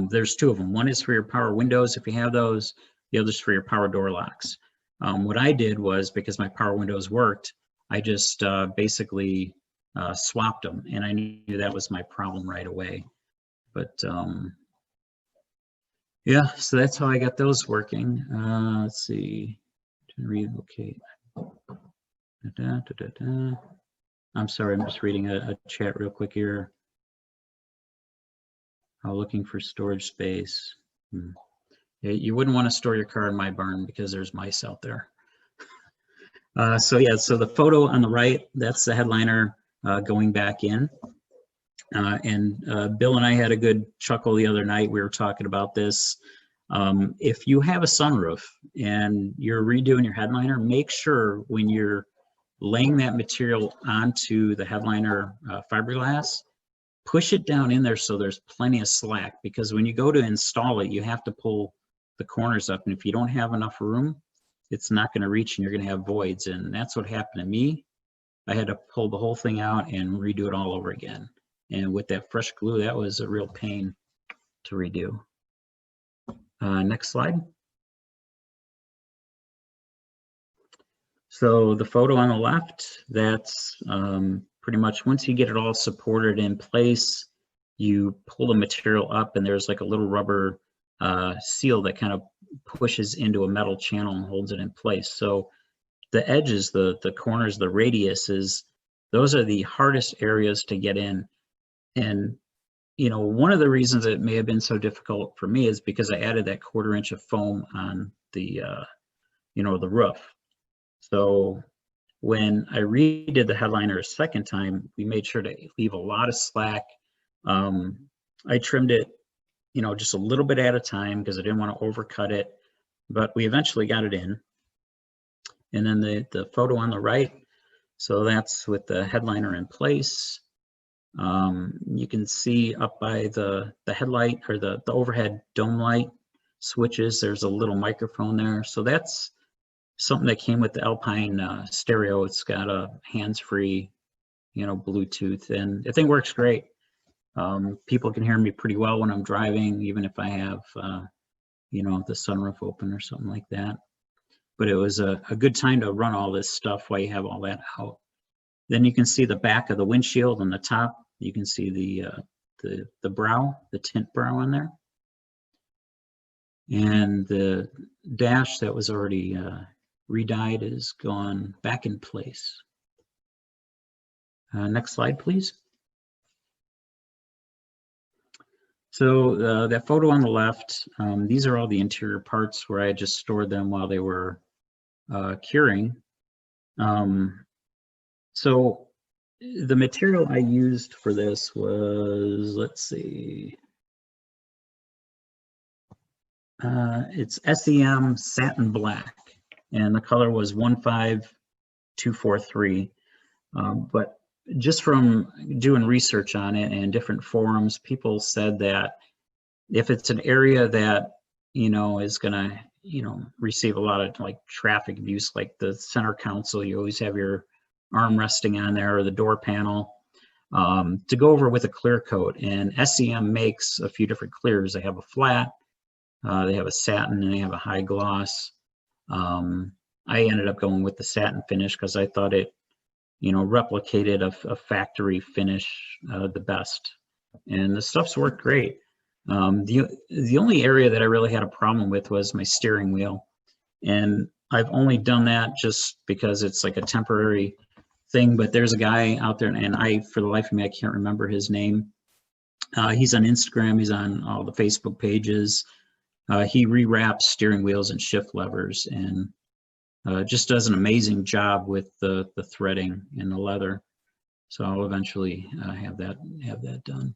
There's 2 of them. One is for your power windows, if you have those. The other's for your power door locks. What I did was, because my power windows worked, I just basically swapped them, and I knew that was my problem right away. But Yeah, so that's how I got those working. Let's see, to relocate. I'm sorry, I'm just reading a chat real quick here. Looking for storage space. Yeah, you wouldn't want to store your car in my barn because there's mice out there. So yeah, so the photo on the right, that's the headliner going back in. And Bill and I had a good chuckle the other night. We were talking about this. If you have a sunroof and you're redoing your headliner, make sure when you're laying that material onto the headliner fiberglass, push it down in there so there's plenty of slack, because when you go to install it, you have to pull the corners up. And if you don't have enough room, it's not going to reach and you're going to have voids. And that's what happened to me. I had to pull the whole thing out and redo it all over again. And with that fresh glue, that was a real pain to redo. Next slide. So the photo on the left, that's pretty much once you get it all supported in place, you pull the material up and there's like a little rubber seal that kind of pushes into a metal channel and holds it in place. So the edges, the corners, the radiuses, those are the hardest areas to get in. And, you know, one of the reasons it may have been so difficult for me is because I added that 1/4 inch of foam on the, you know, the roof. So when I redid the headliner a second time, we made sure to leave a lot of slack. I trimmed it, you know, just a little bit at a time because I didn't want to overcut it, but we eventually got it in. And then the photo on the right, so that's with the headliner in place. You can see up by the headlight or the overhead dome light switches, there's a little microphone there. So that's something that came with the Alpine stereo. It's got a hands-free, you know, Bluetooth, and the thing works great. People can hear me pretty well when I'm driving, even if I have, you know, the sunroof open or something like that. But it was a good time to run all this stuff while you have all that out. Then you can see the back of the windshield on the top. You can see the brow, the tint brow on there. And the dash that was already re-dyed is gone back in place. Next slide, please. So that photo on the left, these are all the interior parts where I just stored them while they were curing. So the material I used for this was, let's see, it's SEM satin black, and the color was 15243. But just from doing research on it and different forums, people said that if it's an area that, you know, is gonna, you know, receive a lot of like traffic abuse, like the center console, you always have your arm resting on there, or the door panel, to go over with a clear coat. And SEM makes a few different clears. They have a flat, they have a satin, and they have a high gloss. I ended up going with the satin finish because I thought it, you know, replicated a factory finish the best. And the stuff's worked great. The only area that I really had a problem with was my steering wheel. And I've only done that just because it's like a temporary thing, but there's a guy out there, and for the life of me, I can't remember his name. He's on Instagram, he's on all the Facebook pages. He rewraps steering wheels and shift levers, and just does an amazing job with the threading and the leather. So I'll eventually have that done.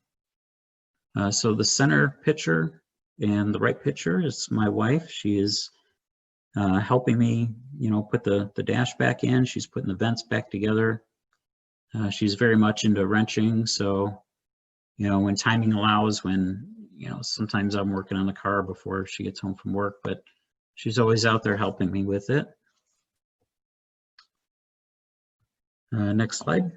So the center picture and the right picture is my wife. She is helping me, you know, put the dash back in. She's putting the vents back together. She's very much into wrenching. So, you know, when timing allows, when, you know, sometimes I'm working on the car before she gets home from work, but she's always out there helping me with it. Next slide.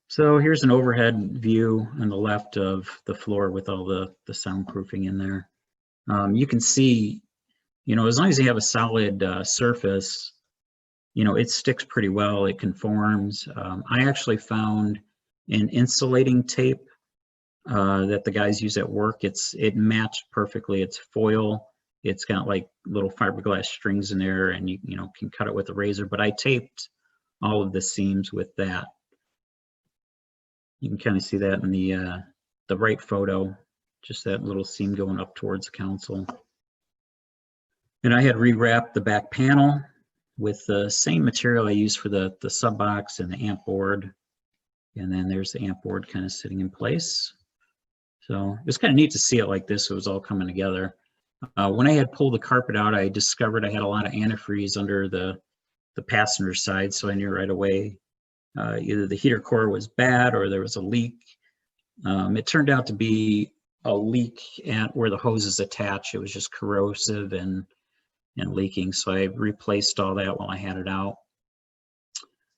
So here's an overhead view on the left of the floor with all the soundproofing in there. You can see, you know, as long as you have a solid surface, you know, it sticks pretty well, it conforms. I actually found an insulating tape that the guys use at work. It matched perfectly. It's foil. It's got like little fiberglass strings in there, and you can cut it with a razor. But I taped all of the seams with that. You can kind of see that in the right photo, just that little seam going up towards the console. And I had rewrapped the back panel with the same material I used for the sub box and the amp board. And then there's the amp board kind of sitting in place. So it was kind of neat to see it like this. It was all coming together. When I had pulled the carpet out, I discovered I had a lot of antifreeze under the passenger side. So I knew right away either the heater core was bad or there was a leak. It turned out to be a leak at where the hose is attached. It was just corrosive and leaking. So I replaced all that while I had it out.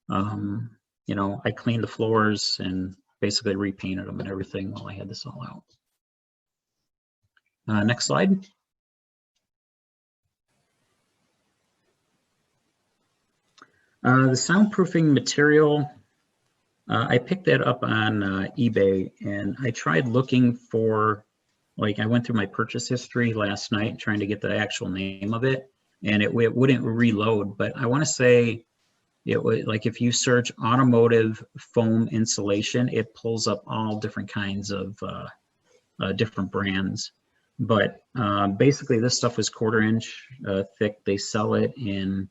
I cleaned the floors and basically repainted them and everything while I had this all out. Next slide. The soundproofing material, I picked that up on eBay, and I tried looking for, like, I went through my purchase history last night trying to get the actual name of it, and it wouldn't reload. But I want to say it was like, if you search automotive foam insulation, it pulls up all different kinds of different brands. But basically this stuff was 1/4 inch thick. They sell it in,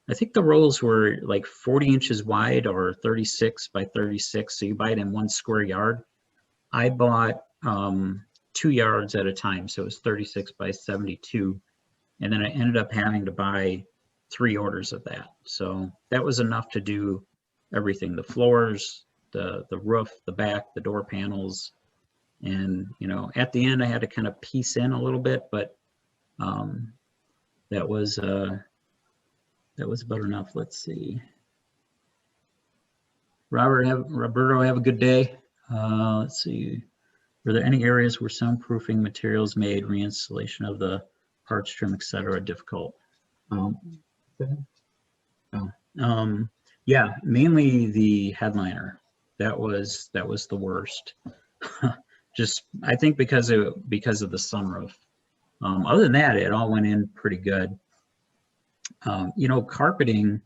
I think the rolls were like 40 inches wide or 36 by 36. So you buy it in 1 square yard. I bought 2 yards at a time. So it was 36 by 72. And then I ended up having to buy 3 orders of that. So that was enough to do everything: the floors, the roof, the back, the door panels. And, at the end I had to kind of piece in a little bit, but that was about enough. Let's see. Roberto, have a good day. Let's see. Were there any areas where soundproofing materials made reinstallation of the parts, trim, etc. difficult? Yeah, mainly the headliner. That was the worst. Just, I think because of the sunroof. Other than that, it all went in pretty good. Carpeting,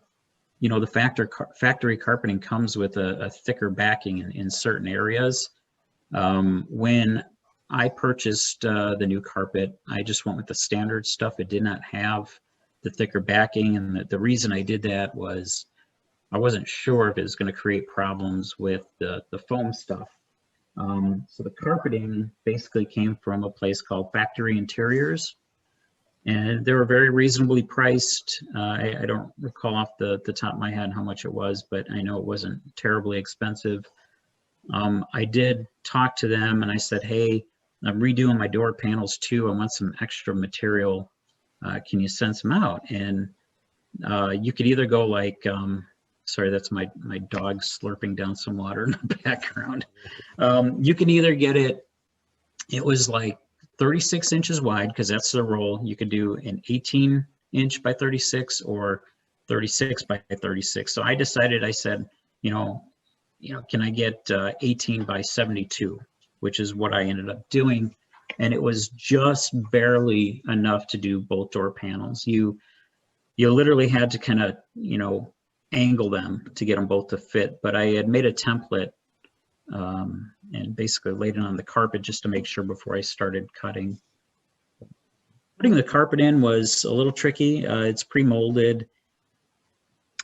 the factory carpeting comes with a thicker backing in certain areas. When I purchased the new carpet, I just went with the standard stuff. It did not have the thicker backing, and the reason I did that was I wasn't sure if it was going to create problems with the foam stuff. So the carpeting basically came from a place called Factory Interiors, and they were very reasonably priced. I don't recall off the top of my head how much it was, but I know it wasn't terribly expensive. I did talk to them and I said, hey, I'm redoing my door panels too. I want some extra material. Can you send some out? And you could either go like, sorry, that's my dog slurping down some water in the background. You can either get it was like 36 inches wide, because that's the roll. You could do an 18 inch by 36 or 36 by 36. So I decided, I said, can I get 18 by 72, which is what I ended up doing. And it was just barely enough to do both door panels. You literally had to kind of, angle them to get them both to fit. But I had made a template and basically laid it on the carpet just to make sure before I started cutting. Putting the carpet in was a little tricky. It's pre-molded.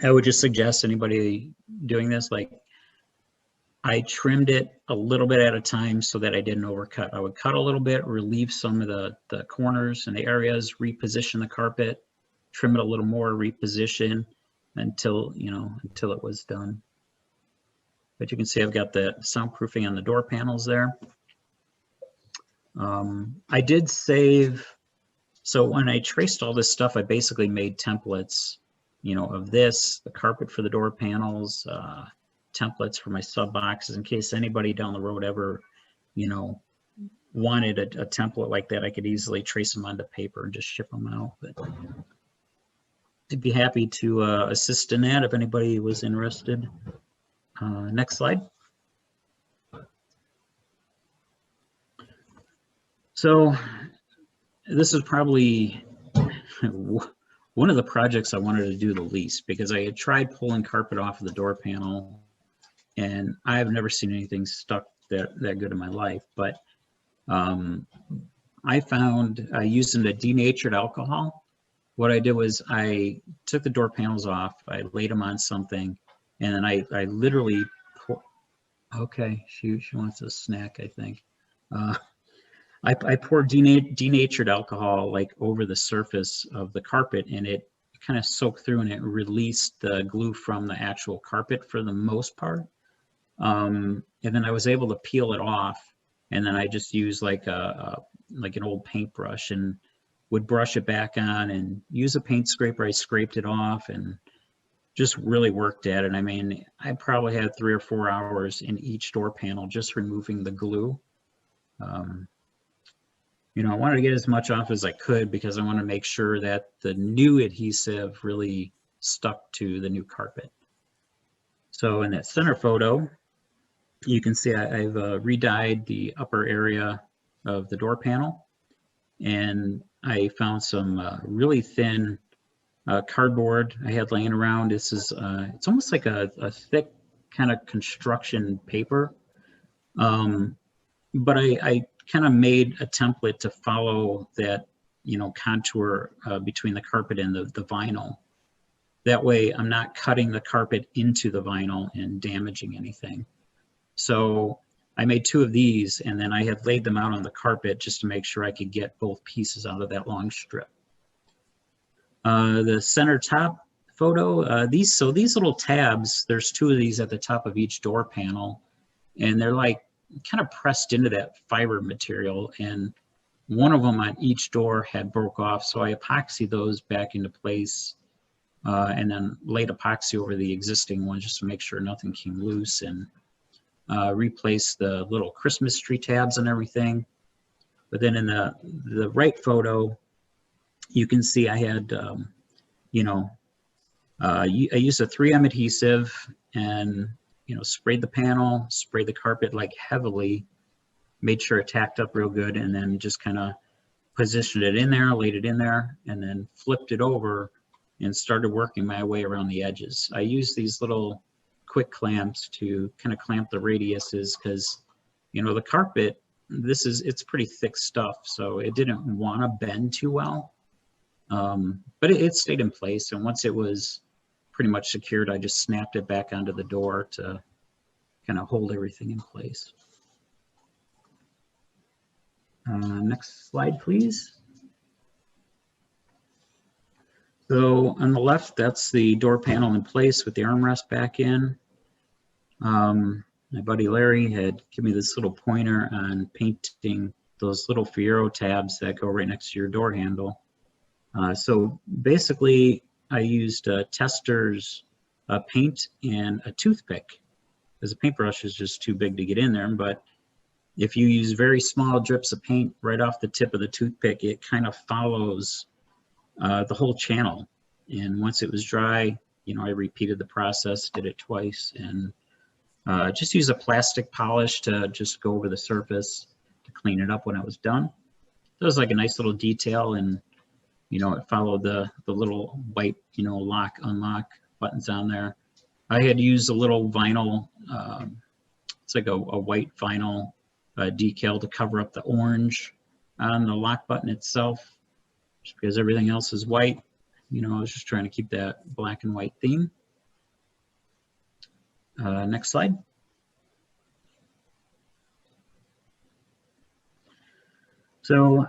I would just suggest anybody doing this, like, I trimmed it a little bit at a time so that I didn't overcut. I would cut a little bit, relieve some of the corners and the areas, reposition the carpet, trim it a little more, reposition until it was done. But you can see I've got the soundproofing on the door panels there. I did save, so when I traced all this stuff, I basically made templates, of this, the carpet for the door panels, templates for my sub boxes, in case anybody down the road ever, wanted a template like that. I could easily trace them onto paper and just ship them out. But I'd be happy to assist in that if anybody was interested. Next slide. So this is probably one of the projects I wanted to do the least, because I had tried pulling carpet off of the door panel, and I've never seen anything stuck that good in my life. But I found using the denatured alcohol, what I did was I took the door panels off, I laid them on something, and then I literally okay, she wants a snack, I think. I poured denatured alcohol like over the surface of the carpet, and it kind of soaked through and it released the glue from the actual carpet for the most part. And then I was able to peel it off, and then I just used like an old paintbrush and would brush it back on and use a paint scraper. I scraped it off and just really worked at it. I mean, I probably had 3 or 4 hours in each door panel just removing the glue. You know, I wanted to get as much off as I could because I wanted to make sure that the new adhesive really stuck to the new carpet. So in that center photo, you can see I've re-dyed the upper area of the door panel, and I found some really thin cardboard I had laying around. This is, it's almost like a thick kind of construction paper. But I kind of made a template to follow that, you know, contour between the carpet and the vinyl. That way I'm not cutting the carpet into the vinyl and damaging anything. So I made 2 of these, and then I had laid them out on the carpet just to make sure I could get both pieces out of that long strip. The center top photo, these little tabs, there's 2 of these at the top of each door panel, and they're like kind of pressed into that fiber material, and one of them on each door had broke off, so I epoxied those back into place, and then laid epoxy over the existing one just to make sure nothing came loose, and replaced the little Christmas tree tabs and everything. But then in the right photo, you can see I had, you know, I used a 3M adhesive and, you know, sprayed the panel, sprayed the carpet like heavily, made sure it tacked up real good, and then just kind of positioned it in there, laid it in there, and then flipped it over and started working my way around the edges. I used these little quick clamps to kind of clamp the radiuses because, you know, the carpet, it's pretty thick stuff, so it didn't want to bend too well. But it stayed in place, and once it was pretty much secured, I just snapped it back onto the door to kind of hold everything in place. Next slide, please. So on the left, that's the door panel in place with the armrest back in. My buddy Larry had given me this little pointer on painting those little Fiero tabs that go right next to your door handle. So basically, I used Tester's paint and a toothpick, because a paintbrush is just too big to get in there. But if you use very small drips of paint right off the tip of the toothpick, it kind of follows the whole channel. And once it was dry, you know, I repeated the process, did it twice, and just use a plastic polish to just go over the surface to clean it up when it was done. It was like a nice little detail, and you know, it followed the little white, you know, lock, unlock buttons on there. I had used a little vinyl, it's like a white vinyl decal to cover up the orange on the lock button itself, just because everything else is white. You know, I was just trying to keep that black and white theme. Next slide. So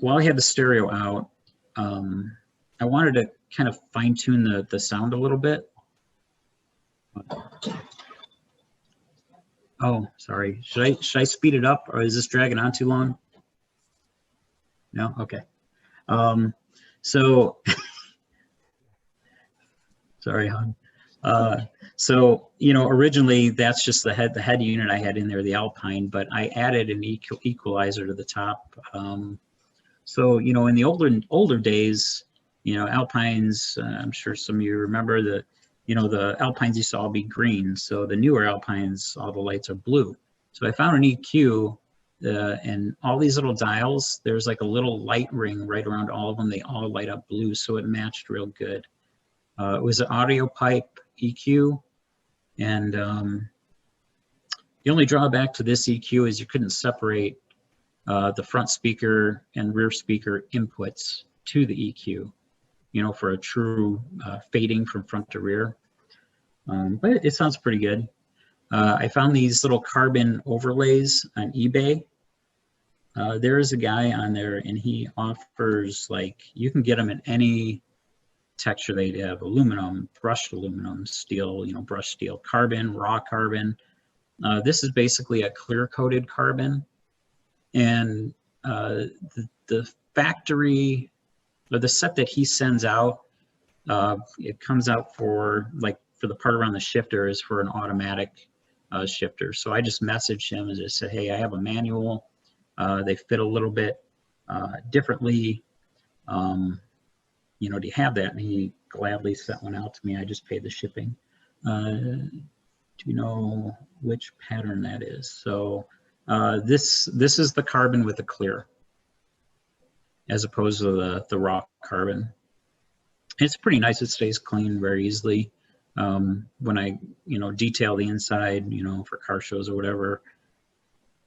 while I had the stereo out, I wanted to kind of fine tune the sound a little bit. Oh, sorry. Should I speed it up, or is this dragging on too long? No? Okay. So, sorry, hon. So, you know, originally that's just the head unit I had in there, the Alpine, but I added an equalizer to the top. So, you know, in the older days, you know, Alpines, I'm sure some of you remember that, you know, the Alpines used to all be green. So the newer Alpines, all the lights are blue. So I found an EQ and all these little dials, there's like a little light ring right around all of them. They all light up blue, so it matched real good. It was an audio pipe EQ, and the only drawback to this EQ is you couldn't separate the front speaker and rear speaker inputs to the EQ, you know, for a true fading from front to rear. But it sounds pretty good. I found these little carbon overlays on eBay. There is a guy on there, and he offers, like, you can get them in any texture. They have aluminum, brushed aluminum, steel, you know, brushed steel, carbon, raw carbon. This is basically a clear coated carbon, and the factory, or the set that he sends out, it comes out for, like, for the part around the shifter is for an automatic shifter. So I just messaged him and just said, hey, I have a manual. They fit a little bit differently. You know, do you have that? And he gladly sent one out to me. I just paid the shipping. Do you know which pattern that is? So this is the carbon with the clear, as opposed to the raw carbon. It's pretty nice. It stays clean very easily. When I, you know, detail the inside, you know, for car shows or whatever,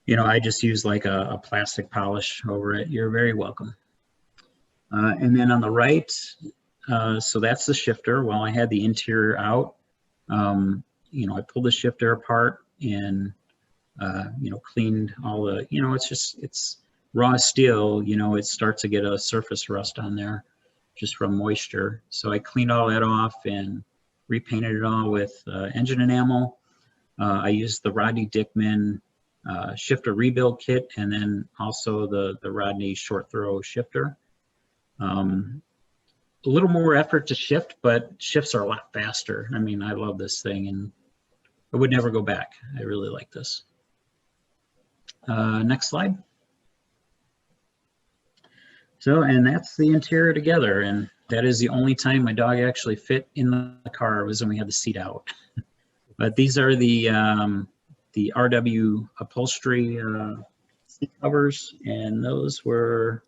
you know, I just use like a plastic polish over it. You're very welcome. And then on the right, so that's the shifter. While I had the interior out, you know, I pulled the shifter apart and, you know, cleaned all the, you know, it's raw steel, you know, it starts to get a surface rust on there just from moisture. So I cleaned all that off and repainted it all with engine enamel. I used the Rodney Dickman shifter rebuild kit, and then also the Rodney short throw shifter. A little more effort to shift, but shifts are a lot faster. I mean, I love this thing, and I would never go back. I really like this. Next slide. So, and that's the interior together, and that is the only time my dog actually fit in the car was when we had the seat out. But these are the RW upholstery seat covers, and those were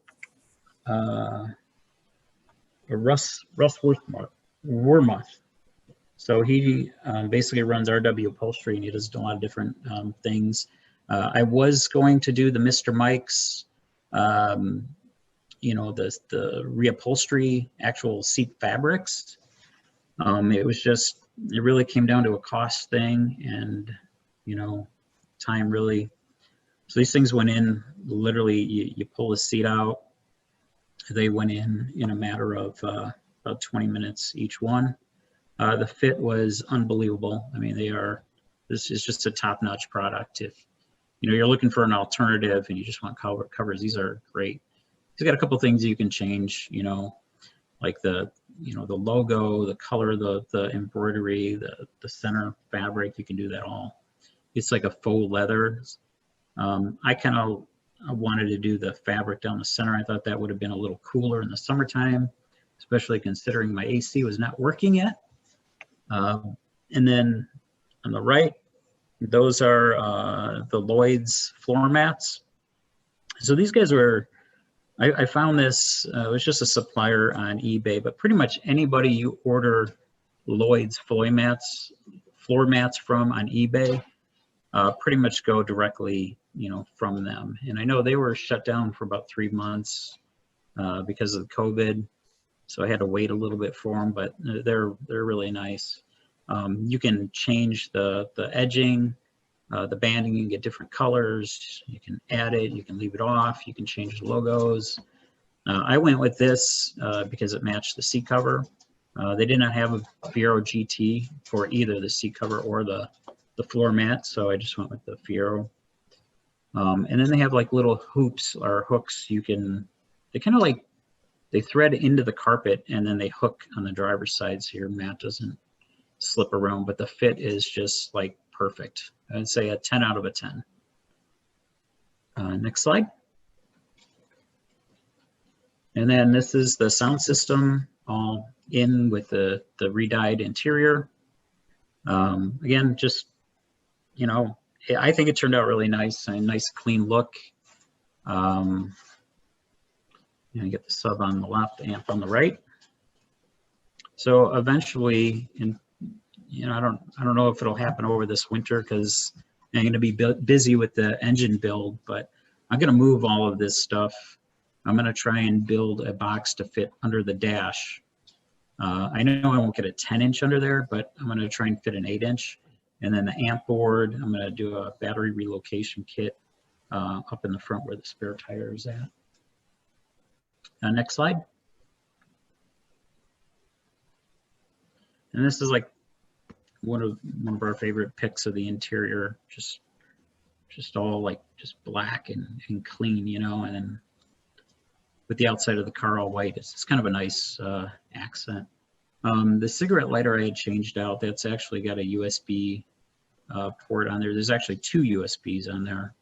Russ Wormuth. So he basically runs RW upholstery, and he does a lot of different things. I was going to do the Mr. Mike's, you know, the reupholstery, actual seat fabrics. It was just, it really came down to a cost thing, and, you know, time really. So these things went in, literally, you pull the seat out. They went in a matter of about 20 minutes each one. The fit was unbelievable. I mean, this is just a top-notch product. If, you know, you're looking for an alternative and you just want covers, these are great. It's got a couple things you can change, you know, like the logo, the color, the embroidery, the center fabric. You can do that all. It's like a faux leather. I kind of wanted to do the fabric down the center. I thought that would have been a little cooler in the summertime, especially considering my AC was not working yet. And then on the right, those are the Lloyd's floor mats. So these guys were, I found this, it was just a supplier on eBay, but pretty much anybody you order Lloyd's floor mats from on eBay, pretty much go directly, you know, from them. And I know they were shut down for about 3 months because of COVID, so I had to wait a little bit for them, but they're really nice. You can change the edging, the banding. You can get different colors. You can add it. You can leave it off. You can change the logos. I went with this because it matched the seat cover. They did not have a Fiero GT for either the seat cover or the floor mat, so I just went with the Fiero. And then they have like little hoops or hooks. They kind of like, they thread into the carpet and then they hook on the driver's side so your mat doesn't slip around, but the fit is just like perfect. I'd say a 10 out of a 10. Next slide. And then this is the sound system all in with the re-dyed interior. Again, just, you know, I think it turned out really nice, a nice clean look. And get the sub on the left, amp on the right. So eventually, and I don't know if it'll happen over this winter because I'm going to be busy with the engine build, but I'm going to move all of this stuff. I'm going to try and build a box to fit under the dash. I know I won't get a 10-inch under there, but I'm going to try and fit an 8-inch. And then the amp board, I'm going to do a battery relocation kit up in the front where the spare tire is at. Next slide. And this is like one of our favorite pics of the interior, just all like just black and clean, you know, and then with the outside of the car all white. It's kind of a nice accent. The cigarette lighter I had changed out. That's actually got a USB port on there. There's actually 2 USBs on there.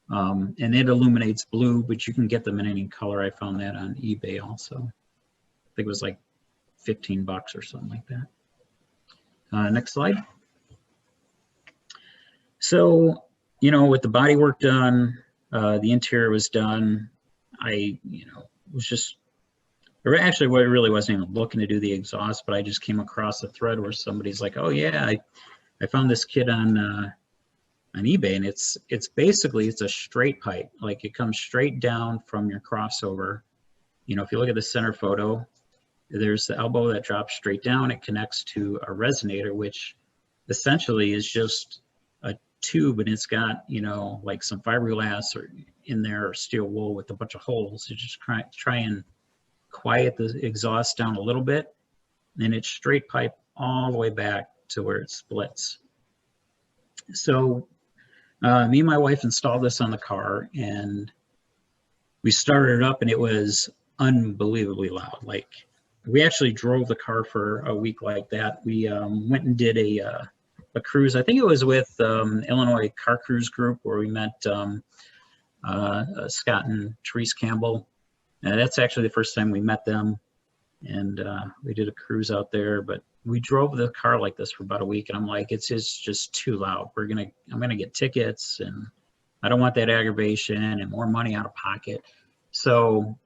And it illuminates blue, but you can get them in any color. I found that on eBay also. I think it was like 15 bucks or something like that. Next slide. So, you know, with the body work done, the interior was done. Was just, actually, what it really wasn't even looking to do the exhaust, but I just came across a thread where somebody's like, oh yeah, I found this kit on eBay, and it's basically, it's a straight pipe. Like it comes straight down from your crossover. You know, if you look at the center photo, there's the elbow that drops straight down. It connects to a resonator, which essentially is just a tube, and it's got, you know, like some fiberglass or in there or steel wool with a bunch of holes to just try and quiet the exhaust down a little bit. And it's straight pipe all the way back to where it splits. So me and my wife installed this on the car, and we started it up, and it was unbelievably loud. Like, we actually drove the car for a week like that. We went and did a cruise. I think it was with Illinois Car Cruise Group, where we met Scott and Therese Campbell. And that's actually the first time we met them. And we did a cruise out there, but we drove the car like this for about a week, and I'm like, it's just too loud. I'm gonna get tickets, and I don't want that aggravation and more money out of pocket. So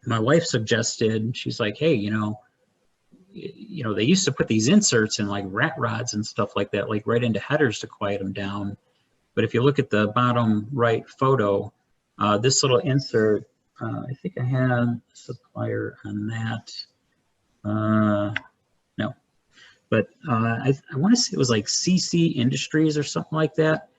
my wife suggested, she's like, hey, you know, they used to put these inserts in like rat rods and stuff like that, like right into headers to quiet them down. But if you look at the bottom right photo, this little insert, I think I had a supplier on that. No, but I want to say it was like CC Industries or something like that.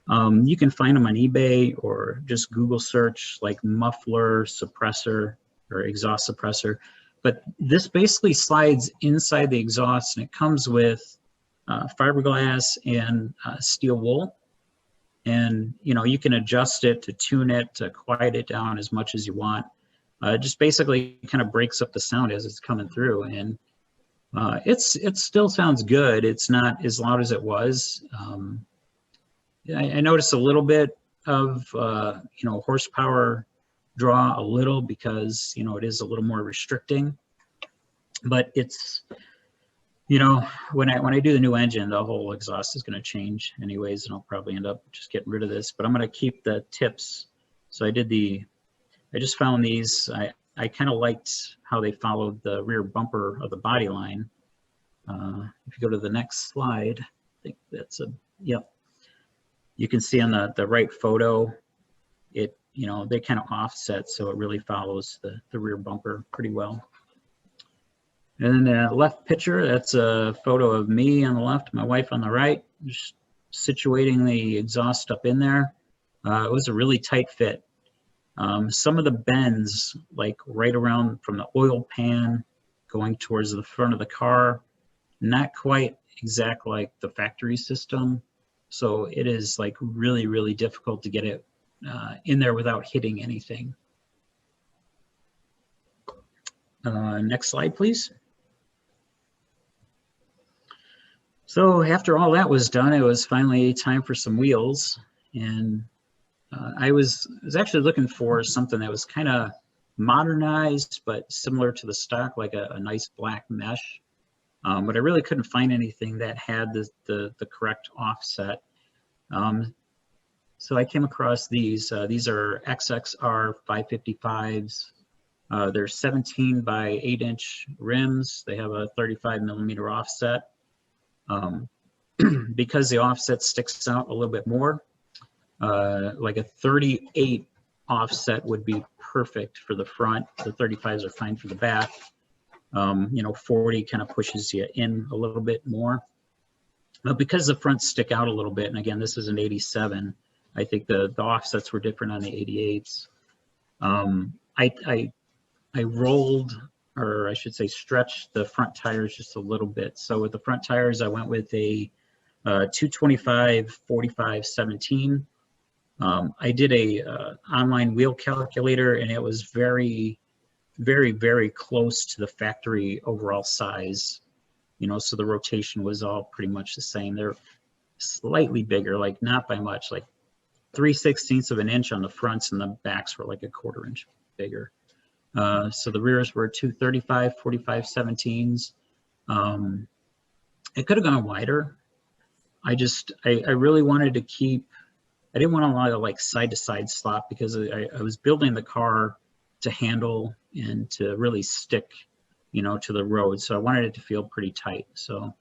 You can find them on eBay or just Google search like muffler suppressor or exhaust suppressor. But this basically slides inside the exhaust, and it comes with fiberglass and steel wool. And, you know, you can adjust it to tune it, to quiet it down as much as you want. It just basically kind of breaks up the sound as it's coming through. And it still sounds good. It's not as loud as it was. I noticed a little bit of, you know, horsepower draw a little because, you know, it is a little more restricting. But it's, you know, when I do the new engine, the whole exhaust is going to change anyways, and I'll probably end up just getting rid of this. But I'm going to keep the tips. So I just found these. I kind of liked how they followed the rear bumper of the body line. If you go to the next slide, I think that's yep. You can see on the right photo, you know, they kind of offset, so it really follows the rear bumper pretty well. And then the left picture, that's a photo of me on the left, my wife on the right, just situating the exhaust up in there. It was a really tight fit. Some of the bends, like right around from the oil pan going towards the front of the car, not quite exact like the factory system. So it is like really, really difficult to get it in there without hitting anything. Next slide, please. So after all that was done, it was finally time for some wheels. And I was actually looking for something that was kind of modernized, but similar to the stock, like a nice black mesh. But I really couldn't find anything that had the correct offset. So I came across these. These are XXR 555s. They're 17 by 8-inch rims. They have a 35mm offset. Because the offset sticks out a little bit more, like a 38 offset would be perfect for the front. The 35s are fine for the back. 40 kind of pushes you in a little bit more. But because the fronts stick out a little bit, and again, this is an 87, I think the offsets were different on the 88s. I rolled, or I should say stretched the front tires just a little bit. So with the front tires, I went with a 225/45/17. I did a online wheel calculator, and it was very, very, very close to the factory overall size. So the rotation was all pretty much the same. They're slightly bigger, like not by much, like 3/16 of an inch on the fronts, and the backs were like a 1/4 inch bigger. So the rears were 235/45/17s. It could have gone wider. I really wanted to keep, I didn't want a lot of like side to side slop, because I was building the car to handle and to really stick, to the road. So I wanted it to feel pretty tight. So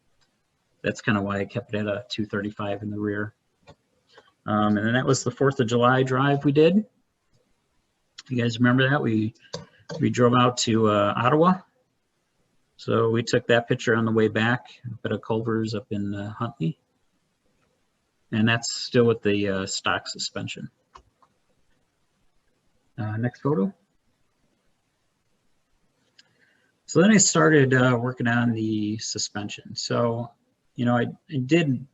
that's kind of why I kept it at a 235 in the rear. And then that was the 4th of July drive we did. You guys remember that? We drove out to Ottawa. So we took that picture on the way back up at Culver's up in Huntley. And that's still with the stock suspension. Next photo. So then I started working on the suspension. So, I did,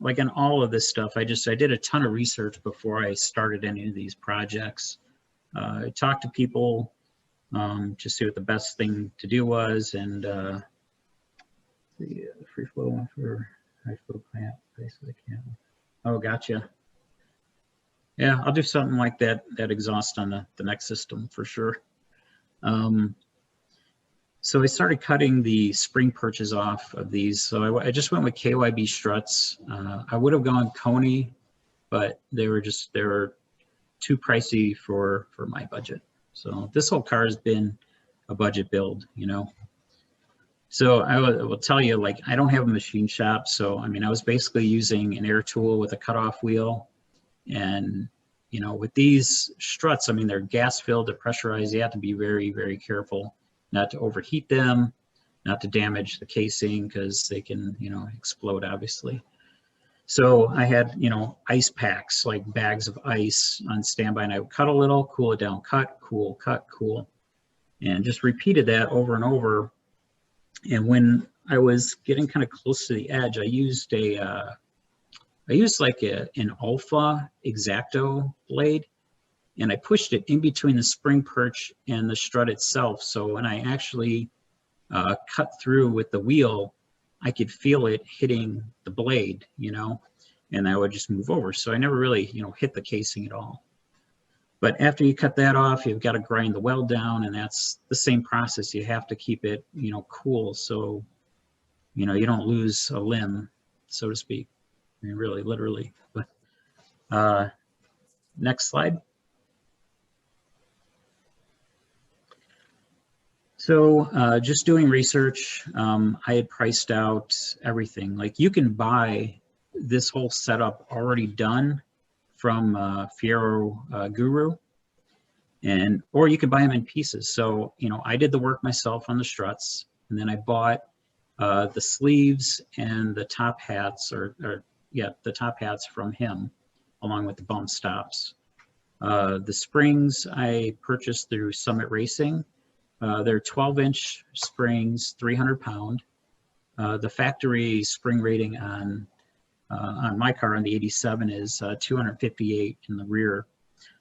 like in all of this stuff, I did a ton of research before I started any of these projects. I talked to people, just see what the best thing to do was, and the free flow one for high flow clamp, basically can't. Oh, gotcha. Yeah, I'll do something like that exhaust on the next system for sure. So I started cutting the spring perches off of these. So I just went with KYB struts. I would have gone Coney, but they were too pricey for my budget. So this whole car has been a budget build, So I will tell you, like, I don't have a machine shop. So, I was basically using an air tool with a cutoff wheel. And, with these struts, they're gas filled, they're pressurized. You have to be very, very careful not to overheat them, not to damage the casing, because they can, explode, obviously. So I had, ice packs, like bags of ice on standby, and I would cut a little, cool it down, cut, cool, and just repeated that over and over. And when I was getting kind of close to the edge, I used an Alpha X-Acto blade, and I pushed it in between the spring perch and the strut itself. So when I actually cut through with the wheel, I could feel it hitting the blade, and I would just move over. So I never really, hit the casing at all. But after you cut that off, you've got to grind the weld down, and that's the same process. You have to keep it, cool, so, you don't lose a limb, so to speak. Really, literally. But next slide. So just doing research, I had priced out everything. Like, you can buy this whole setup already done from Fiero Guru, or you could buy them in pieces. So, I did the work myself on the struts, and then I bought the sleeves and the top hats, the top hats from him, along with the bump stops. The springs I purchased through Summit Racing. They're 12-inch springs, 300 pound. The factory spring rating on my car, on the 87, is 258 in the rear.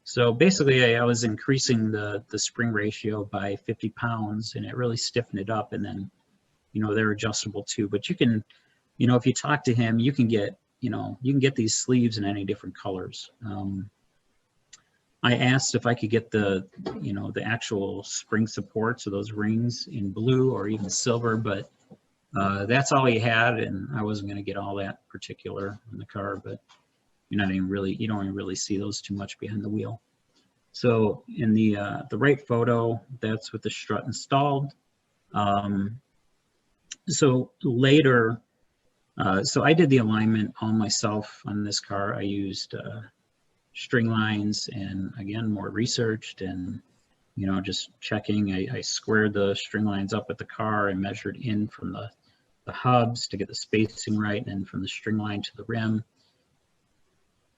So basically, I was increasing the spring ratio by 50 pounds, and it really stiffened it up. And then, they're adjustable too. But you can, if you talk to him, you can get these sleeves in any different colors. I asked if I could get the actual spring supports, so those rings, in blue or even silver, but that's all he had, and I wasn't going to get all that particular in the car. But you don't even really see those too much behind the wheel. So in the right photo, that's with the strut installed. So later, so I did the alignment all myself on this car. I used string lines and, again, more researched and, you know, just checking. I squared the string lines up with the car and measured in from the hubs to get the spacing right, and then from the string line to the rim.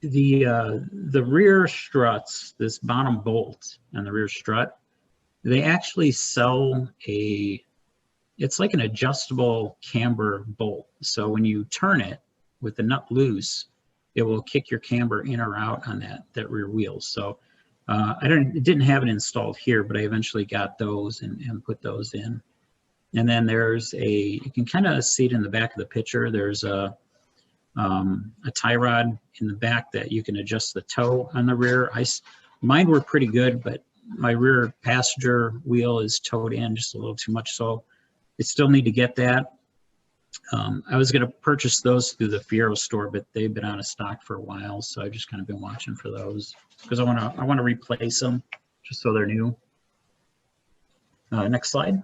The rear struts, this bottom bolt on the rear strut, they actually sell it's like an adjustable camber bolt. So when you turn it with the nut loose, it will kick your camber in or out on that rear wheel. So it didn't have it installed here, but I eventually got those and put those in. And then there's you can kind of see it in the back of the picture. There's a tie rod in the back that you can adjust the toe on the rear. Mine were pretty good, but my rear passenger wheel is towed in just a little too much, so I still need to get that. I was going to purchase those through the Fiero store, but they've been out of stock for a while, so I've just kind of been watching for those because I want to replace them just so they're new. Next slide.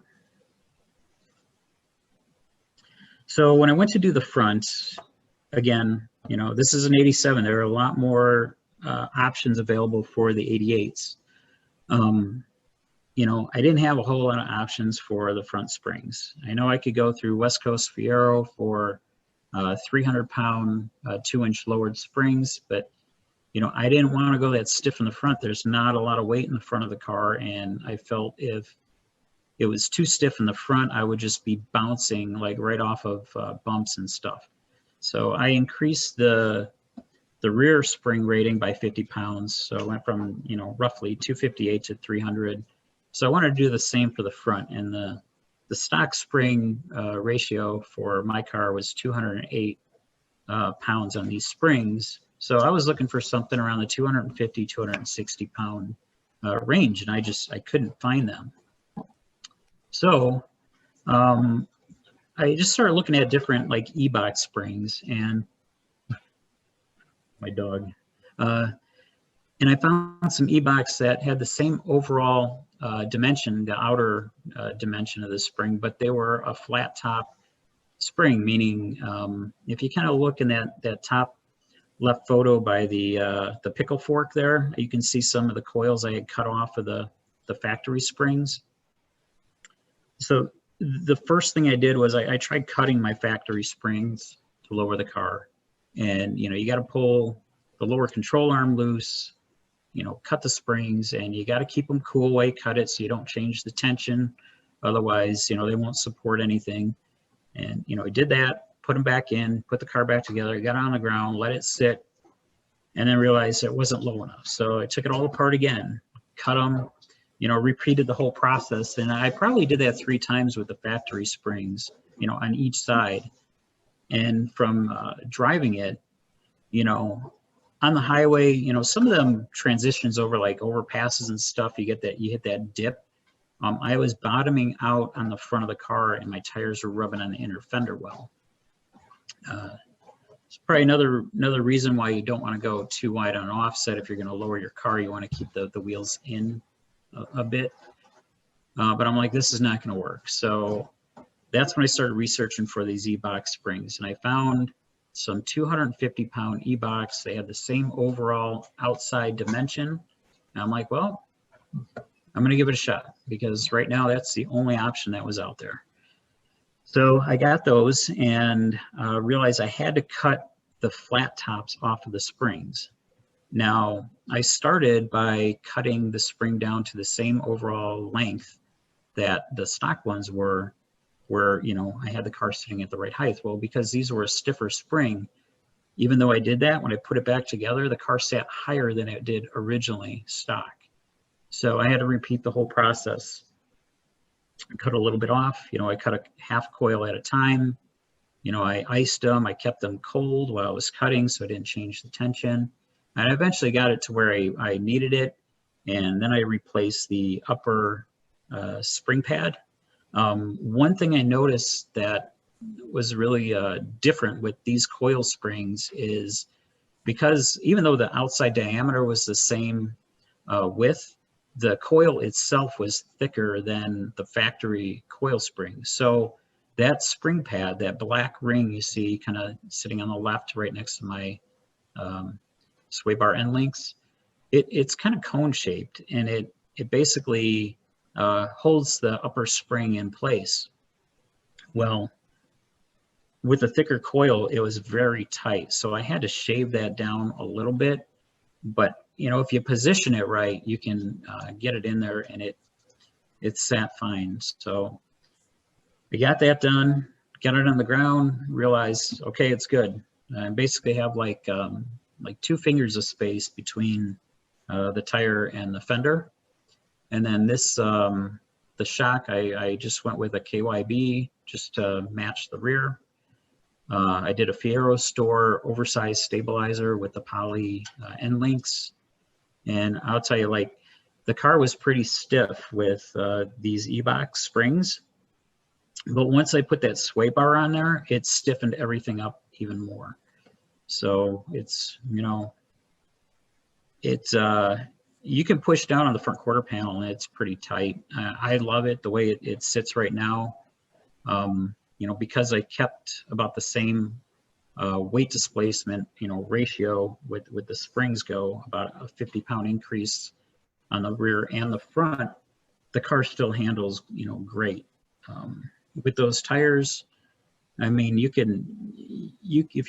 So when I went to do the front, again, you know, this is an 87. There are a lot more options available for the 88s. You know, I didn't have a whole lot of options for the front springs. I know I could go through West Coast Fiero for 300-pound, 2-inch lowered springs, but, you know, I didn't want to go that stiff in the front. There's not a lot of weight in the front of the car, and I felt if it was too stiff in the front, I would just be bouncing like right off of bumps and stuff. So I increased the rear spring rating by 50 pounds. So I went from, you know, roughly 258 to 300. So I wanted to do the same for the front, and the stock spring ratio for my car was 208 pounds on these springs. So I was looking for something around the 250, 260 pound range, and I couldn't find them. So I just started looking at different like e-box springs, and my dog, and I found some e-box that had the same overall dimension, the outer dimension of the spring, but they were a flat top spring, meaning if you kind of look in that top left photo by the pickle fork there, you can see some of the coils I had cut off of the factory springs. So the first thing I did was I tried cutting my factory springs to lower the car. And, you know, you got to pull the lower control arm loose, you know, cut the springs, and you got to keep them cool while you cut it so you don't change the tension. Otherwise, you know, they won't support anything. And, you know, I did that, put them back in, put the car back together, got it on the ground, let it sit, and then realized it wasn't low enough. So I took it all apart again, cut them, you know, repeated the whole process. And I probably did that 3 times with the factory springs, you know, on each side. And from driving it, you know, on the highway, you know, some of them transitions over like overpasses and stuff, you hit that dip. I was bottoming out on the front of the car, and my tires were rubbing on the inner fender well. It's probably another reason why you don't want to go too wide on an offset. If you're going to lower your car, you want to keep the wheels in a bit. But I'm like, this is not going to work. So that's when I started researching for these e-box springs, and I found some 250-pound e-box. They had the same overall outside dimension. And I'm like, well, I'm going to give it a shot, because right now that's the only option that was out there. So I got those and realized I had to cut the flat tops off of the springs. Now, I started by cutting the spring down to the same overall length that the stock ones were, where, you know, I had the car sitting at the right height. Well, because these were a stiffer spring, even though I did that, when I put it back together, the car sat higher than it did originally stock. So I had to repeat the whole process. I cut a little bit off, you know, I cut a half coil at a time. You know, I iced them, I kept them cold while I was cutting so I didn't change the tension. And I eventually got it to where I needed it. And then I replaced the upper spring pad. One thing I noticed that was really different with these coil springs is because even though the outside diameter was the same width, the coil itself was thicker than the factory coil spring. So that spring pad, that black ring you see kind of sitting on the left right next to my sway bar end links, it's kind of cone shaped, and it basically holds the upper spring in place. Well, with a thicker coil, it was very tight, so I had to shave that down a little bit. But you know, if you position it right, you can get it in there, and it sat fine. So I got that done, got it on the ground, realized, okay, it's good. I basically have like 2 fingers of space between the tire and the fender. And then this, the shock, I just went with a KYB just to match the rear. I did a Fiero store oversized stabilizer with the poly end links. And I'll tell you, like, the car was pretty stiff with these E-box springs. But once I put that sway bar on there, it stiffened everything up even more. So it's, you know, it's, you can push down on the front quarter panel and it's pretty tight. I love it the way it sits right now. You know, because I kept about the same weight displacement, you know, ratio with the springs go, about a 50-pound increase on the rear and the front, the car still handles, you know, great. With those tires, I mean, if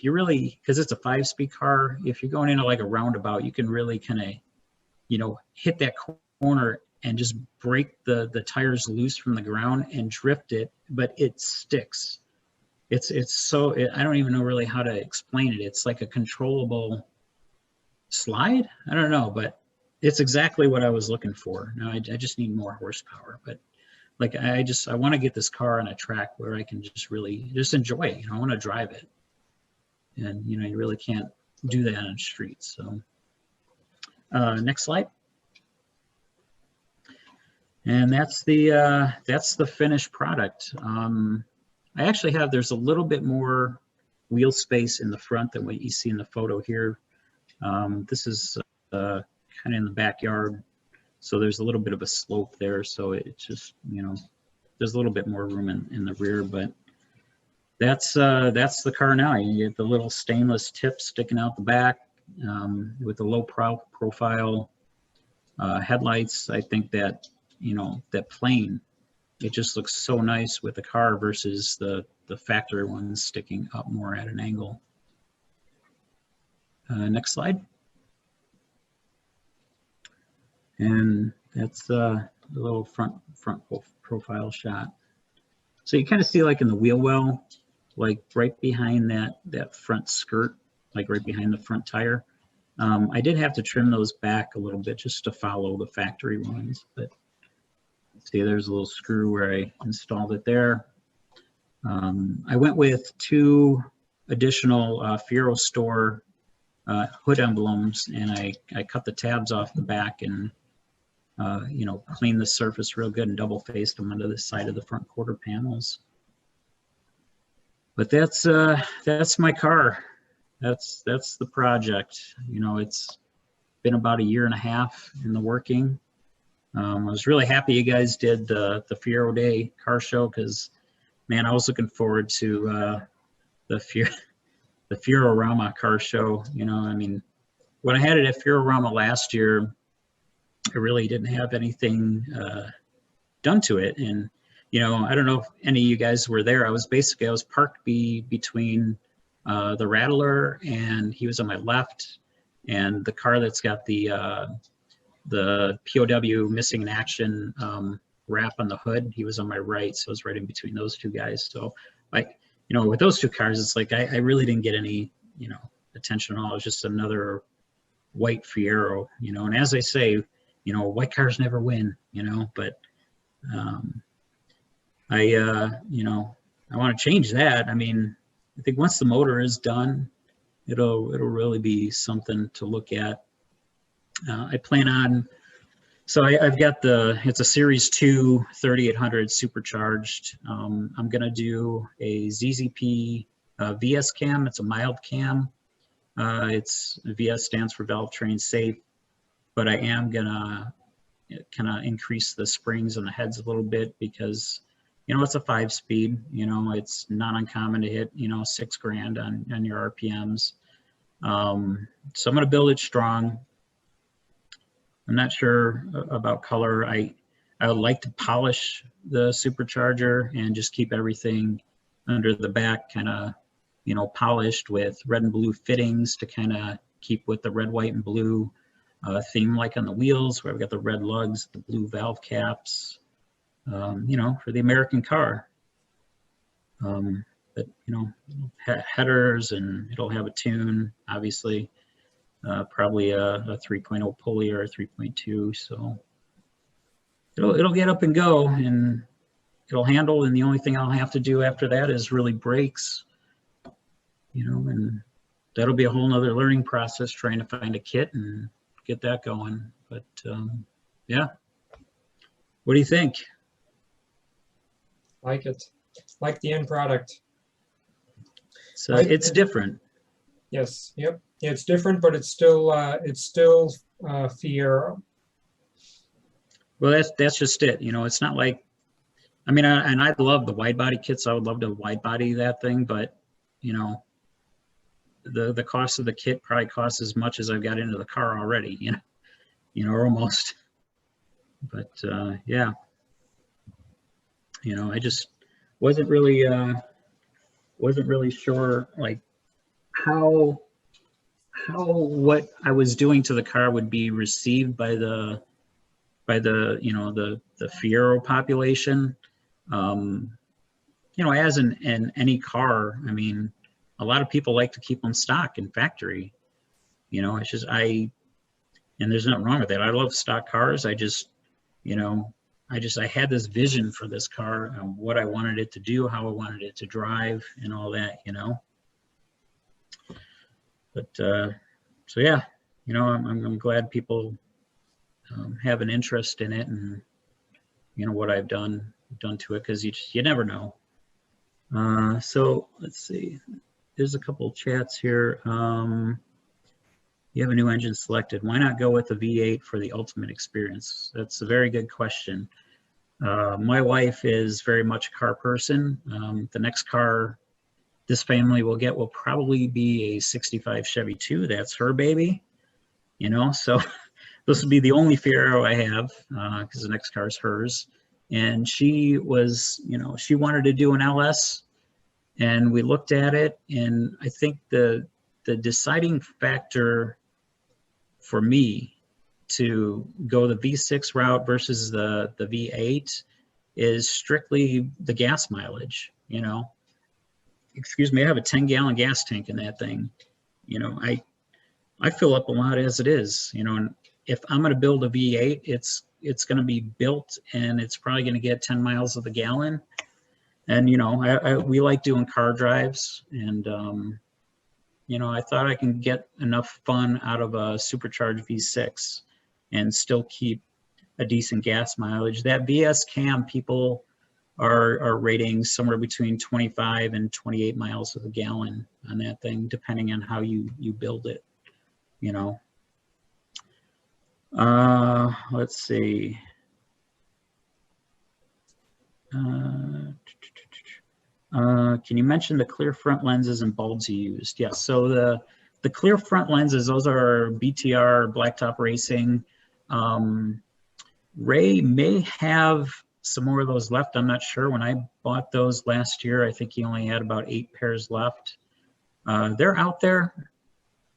you really, because it's a 5-speed car, if you're going into like a roundabout, you can really kind of, you know, hit that corner and just break the tires loose from the ground and drift it, but it sticks. It's so, I don't even know really how to explain it. It's like a controllable slide. I don't know, but it's exactly what I was looking for. Now I just need more horsepower, but like, I want to get this car on a track where I can just really just enjoy it. You know, I want to drive it. And, you know, you really can't do that on the street. So next slide. And that's the finished product. I actually have, there's a little bit more wheel space in the front than what you see in the photo here. This is kind of in the backyard. So there's a little bit of a slope there. So it's just, you know, there's a little bit more room in the rear, but that's the car now. You get the little stainless tip sticking out the back with the low profile headlights. I think that, you know, that plane, it just looks so nice with the car versus the factory ones sticking up more at an angle. Next slide. And that's the little front profile shot. So you kind of see, like in the wheel well, like right behind that front skirt, like right behind the front tire. I did have to trim those back a little bit just to follow the factory ones, but see, there's a little screw where I installed it there. I went with 2 additional Fiero store hood emblems, and I cut the tabs off the back and you know, cleaned the surface real good and double faced them onto the side of the front quarter panels. But that's my car. That's the project. You know, it's been about 1.5 years in the working. I was really happy you guys did the Fiero Day car show, because, man, I was looking forward to the Fiero-rama car show. You know, I mean, when I had it at Fiero-rama last year, I really didn't have anything done to it. And, you know, I don't know if any of you guys were there. I was parked between the Rattler, and he was on my left, and the car that's got the POW missing in action wrap on the hood, he was on my right. So I was right in between those 2 guys. So, like, you know, with those 2 cars, it's like I really didn't get any, you know, attention at all. It was just another white Fiero, you know. And as I say, you know, white cars never win, you know, but you know, I want to change that. I mean, I think once the motor is done, it'll really be something to look at. I plan on, so I've got it's a Series 2 3800 supercharged. I'm gonna do a ZZP VS cam. It's a mild cam. It's VS stands for valve train safe, but I am gonna kind of increase the springs and the heads a little bit because, you know, it's a 5-speed, you know, it's not uncommon to hit, you know, 6 grand on your RPMs. So I'm going to build it strong. I'm not sure about color. I would like to polish the supercharger and just keep everything under the back kind of, you know, polished with red and blue fittings to kind of keep with the red, white, and blue theme, like on the wheels where we got the red lugs, the blue valve caps, you know, for the American car. But, you know, headers, and it'll have a tune, obviously, probably a 3.0 pulley or a 3.2. So it'll get up and go, and it'll handle. And the only thing I'll have to do after that is really brakes, you know, and that'll be a whole nother learning process trying to find a kit and get that going. But yeah, what do you think? Like it, like the end product. So it's different. Yes, yep, yeah, it's different, but it's still Fiero. Well, that's just it. You know, it's not like, I mean, and I love the wide body kits. I would love to wide body that thing, but you know, the cost of the kit probably costs as much as I've got into the car already, you know, or almost. But yeah, you know, I just wasn't really sure like how what I was doing to the car would be received by the you know, the Fiero population. You know, as in any car, I mean, a lot of people like to keep them stock in factory. You know, it's just and there's nothing wrong with that. I love stock cars. I just, you know, I had this vision for this car, what I wanted it to do, how I wanted it to drive, and all that, you know. But so yeah, you know, I'm glad people have an interest in it, and you know what I've done to it, because you never know. So let's see, there's a couple chats here. You have a new engine selected. Why not go with the V8 for the ultimate experience? That's a very good question. My wife is very much a car person. The next car this family will get will probably be a 65 Chevy 2. That's her baby, you know, so this will be the only Fiero I have because the next car is hers. And she was, you know, she wanted to do an LS, and we looked at it, and I think the deciding factor for me to go the V6 route versus the V8 is strictly the gas mileage. You know, excuse me, I have a 10-gallon gas tank in that thing. You know, I fill up a lot as it is, you know, and if I'm going to build a V8, it's going to be built, and it's probably going to get 10 miles of the gallon. And, you know, we like doing car drives, and, you know, I thought I can get enough fun out of a supercharged V6 and still keep a decent gas mileage. That VS cam, people are rating somewhere between 25 and 28 miles of the gallon on that thing, depending on how you build it, you know. Let's see. Can you mention the clear front lenses and bulbs you used? Yes, so the clear front lenses, those are BTR Blacktop Racing. Ray may have some more of those left. I'm not sure. When I bought those last year, I think he only had about 8 pairs left. They're out there.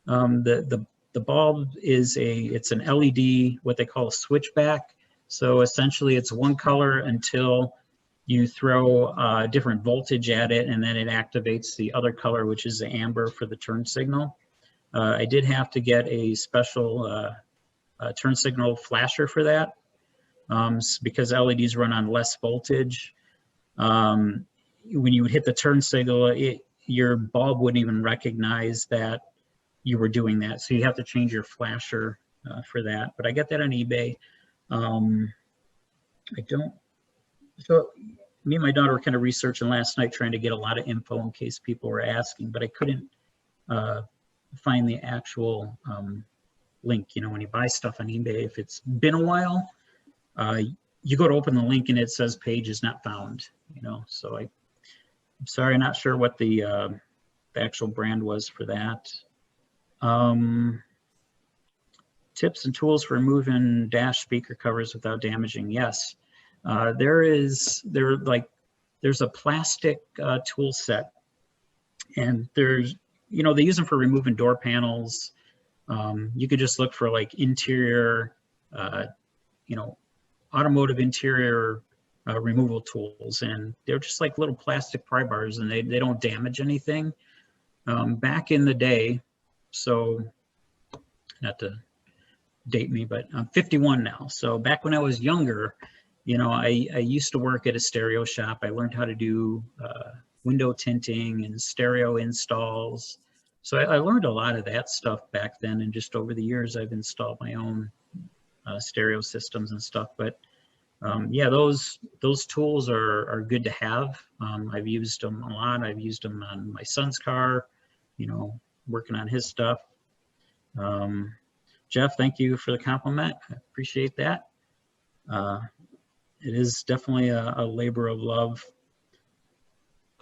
The bulb is it's an LED, what they call a switchback. So essentially it's one color until you throw different voltage at it, and then it activates the other color, which is the amber for the turn signal. I did have to get a special turn signal flasher for that because LEDs run on less voltage. When you would hit the turn signal, your bulb wouldn't even recognize that you were doing that. So you have to change your flasher for that. But I got that on eBay. So me and my daughter were kind of researching last night, trying to get a lot of info in case people were asking, but I couldn't find the actual link. You know, when you buy stuff on eBay, if it's been a while, you go to open the link and it says page is not found, you know. So I'm sorry, not sure what the actual brand was for that. Tips and tools for removing dash speaker covers without damaging. Yes, there's a plastic tool set, and there's, you know, they use them for removing door panels. You could just look for like interior, you know, automotive interior removal tools, and they're just like little plastic pry bars, and they don't damage anything. Back in the day, so not to date me, but I'm 51 now. So back when I was younger, you know, I used to work at a stereo shop. I learned how to do window tinting and stereo installs. So I learned a lot of that stuff back then, and just over the years I've installed my own stereo systems and stuff. But yeah, those tools are good to have. I've used them a lot. I've used them on my son's car, you know, working on his stuff. Jeff, thank you for the compliment. I appreciate that. It is definitely a labor of love.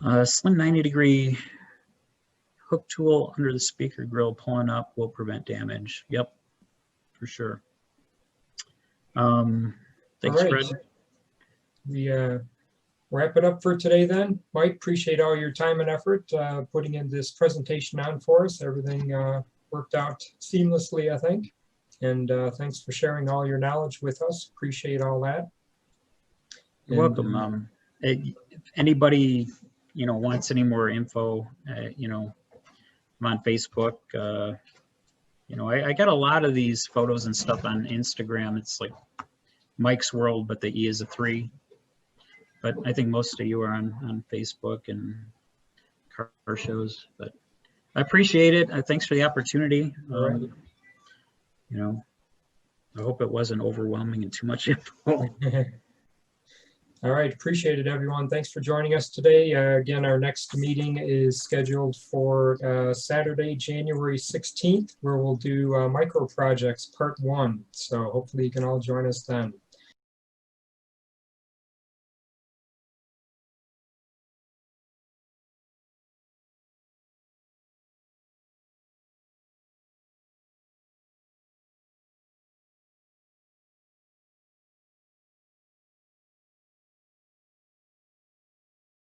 Slim 90-degree hook tool under the speaker grill pulling up will prevent damage. Yep, for sure. Thanks, all right. Fred. We wrap it up for today then. Mike, appreciate all your time and effort putting in this presentation on for us. Everything worked out seamlessly, I think. And thanks for sharing all your knowledge with us. Appreciate all that. You're welcome. If anybody, you know, wants any more info, you know, I'm on Facebook. You know, I got a lot of these photos and stuff on Instagram. It's like Mike's World, but the E is a 3. But I think most of you are on Facebook and car shows. But I appreciate it. Thanks for the opportunity. You know, I hope it wasn't overwhelming and too much info. All right, appreciate it, everyone. Thanks for joining us today. Again, our next meeting is scheduled for Saturday, January 16th, where we'll do micro projects part 1. So hopefully you can all join us then.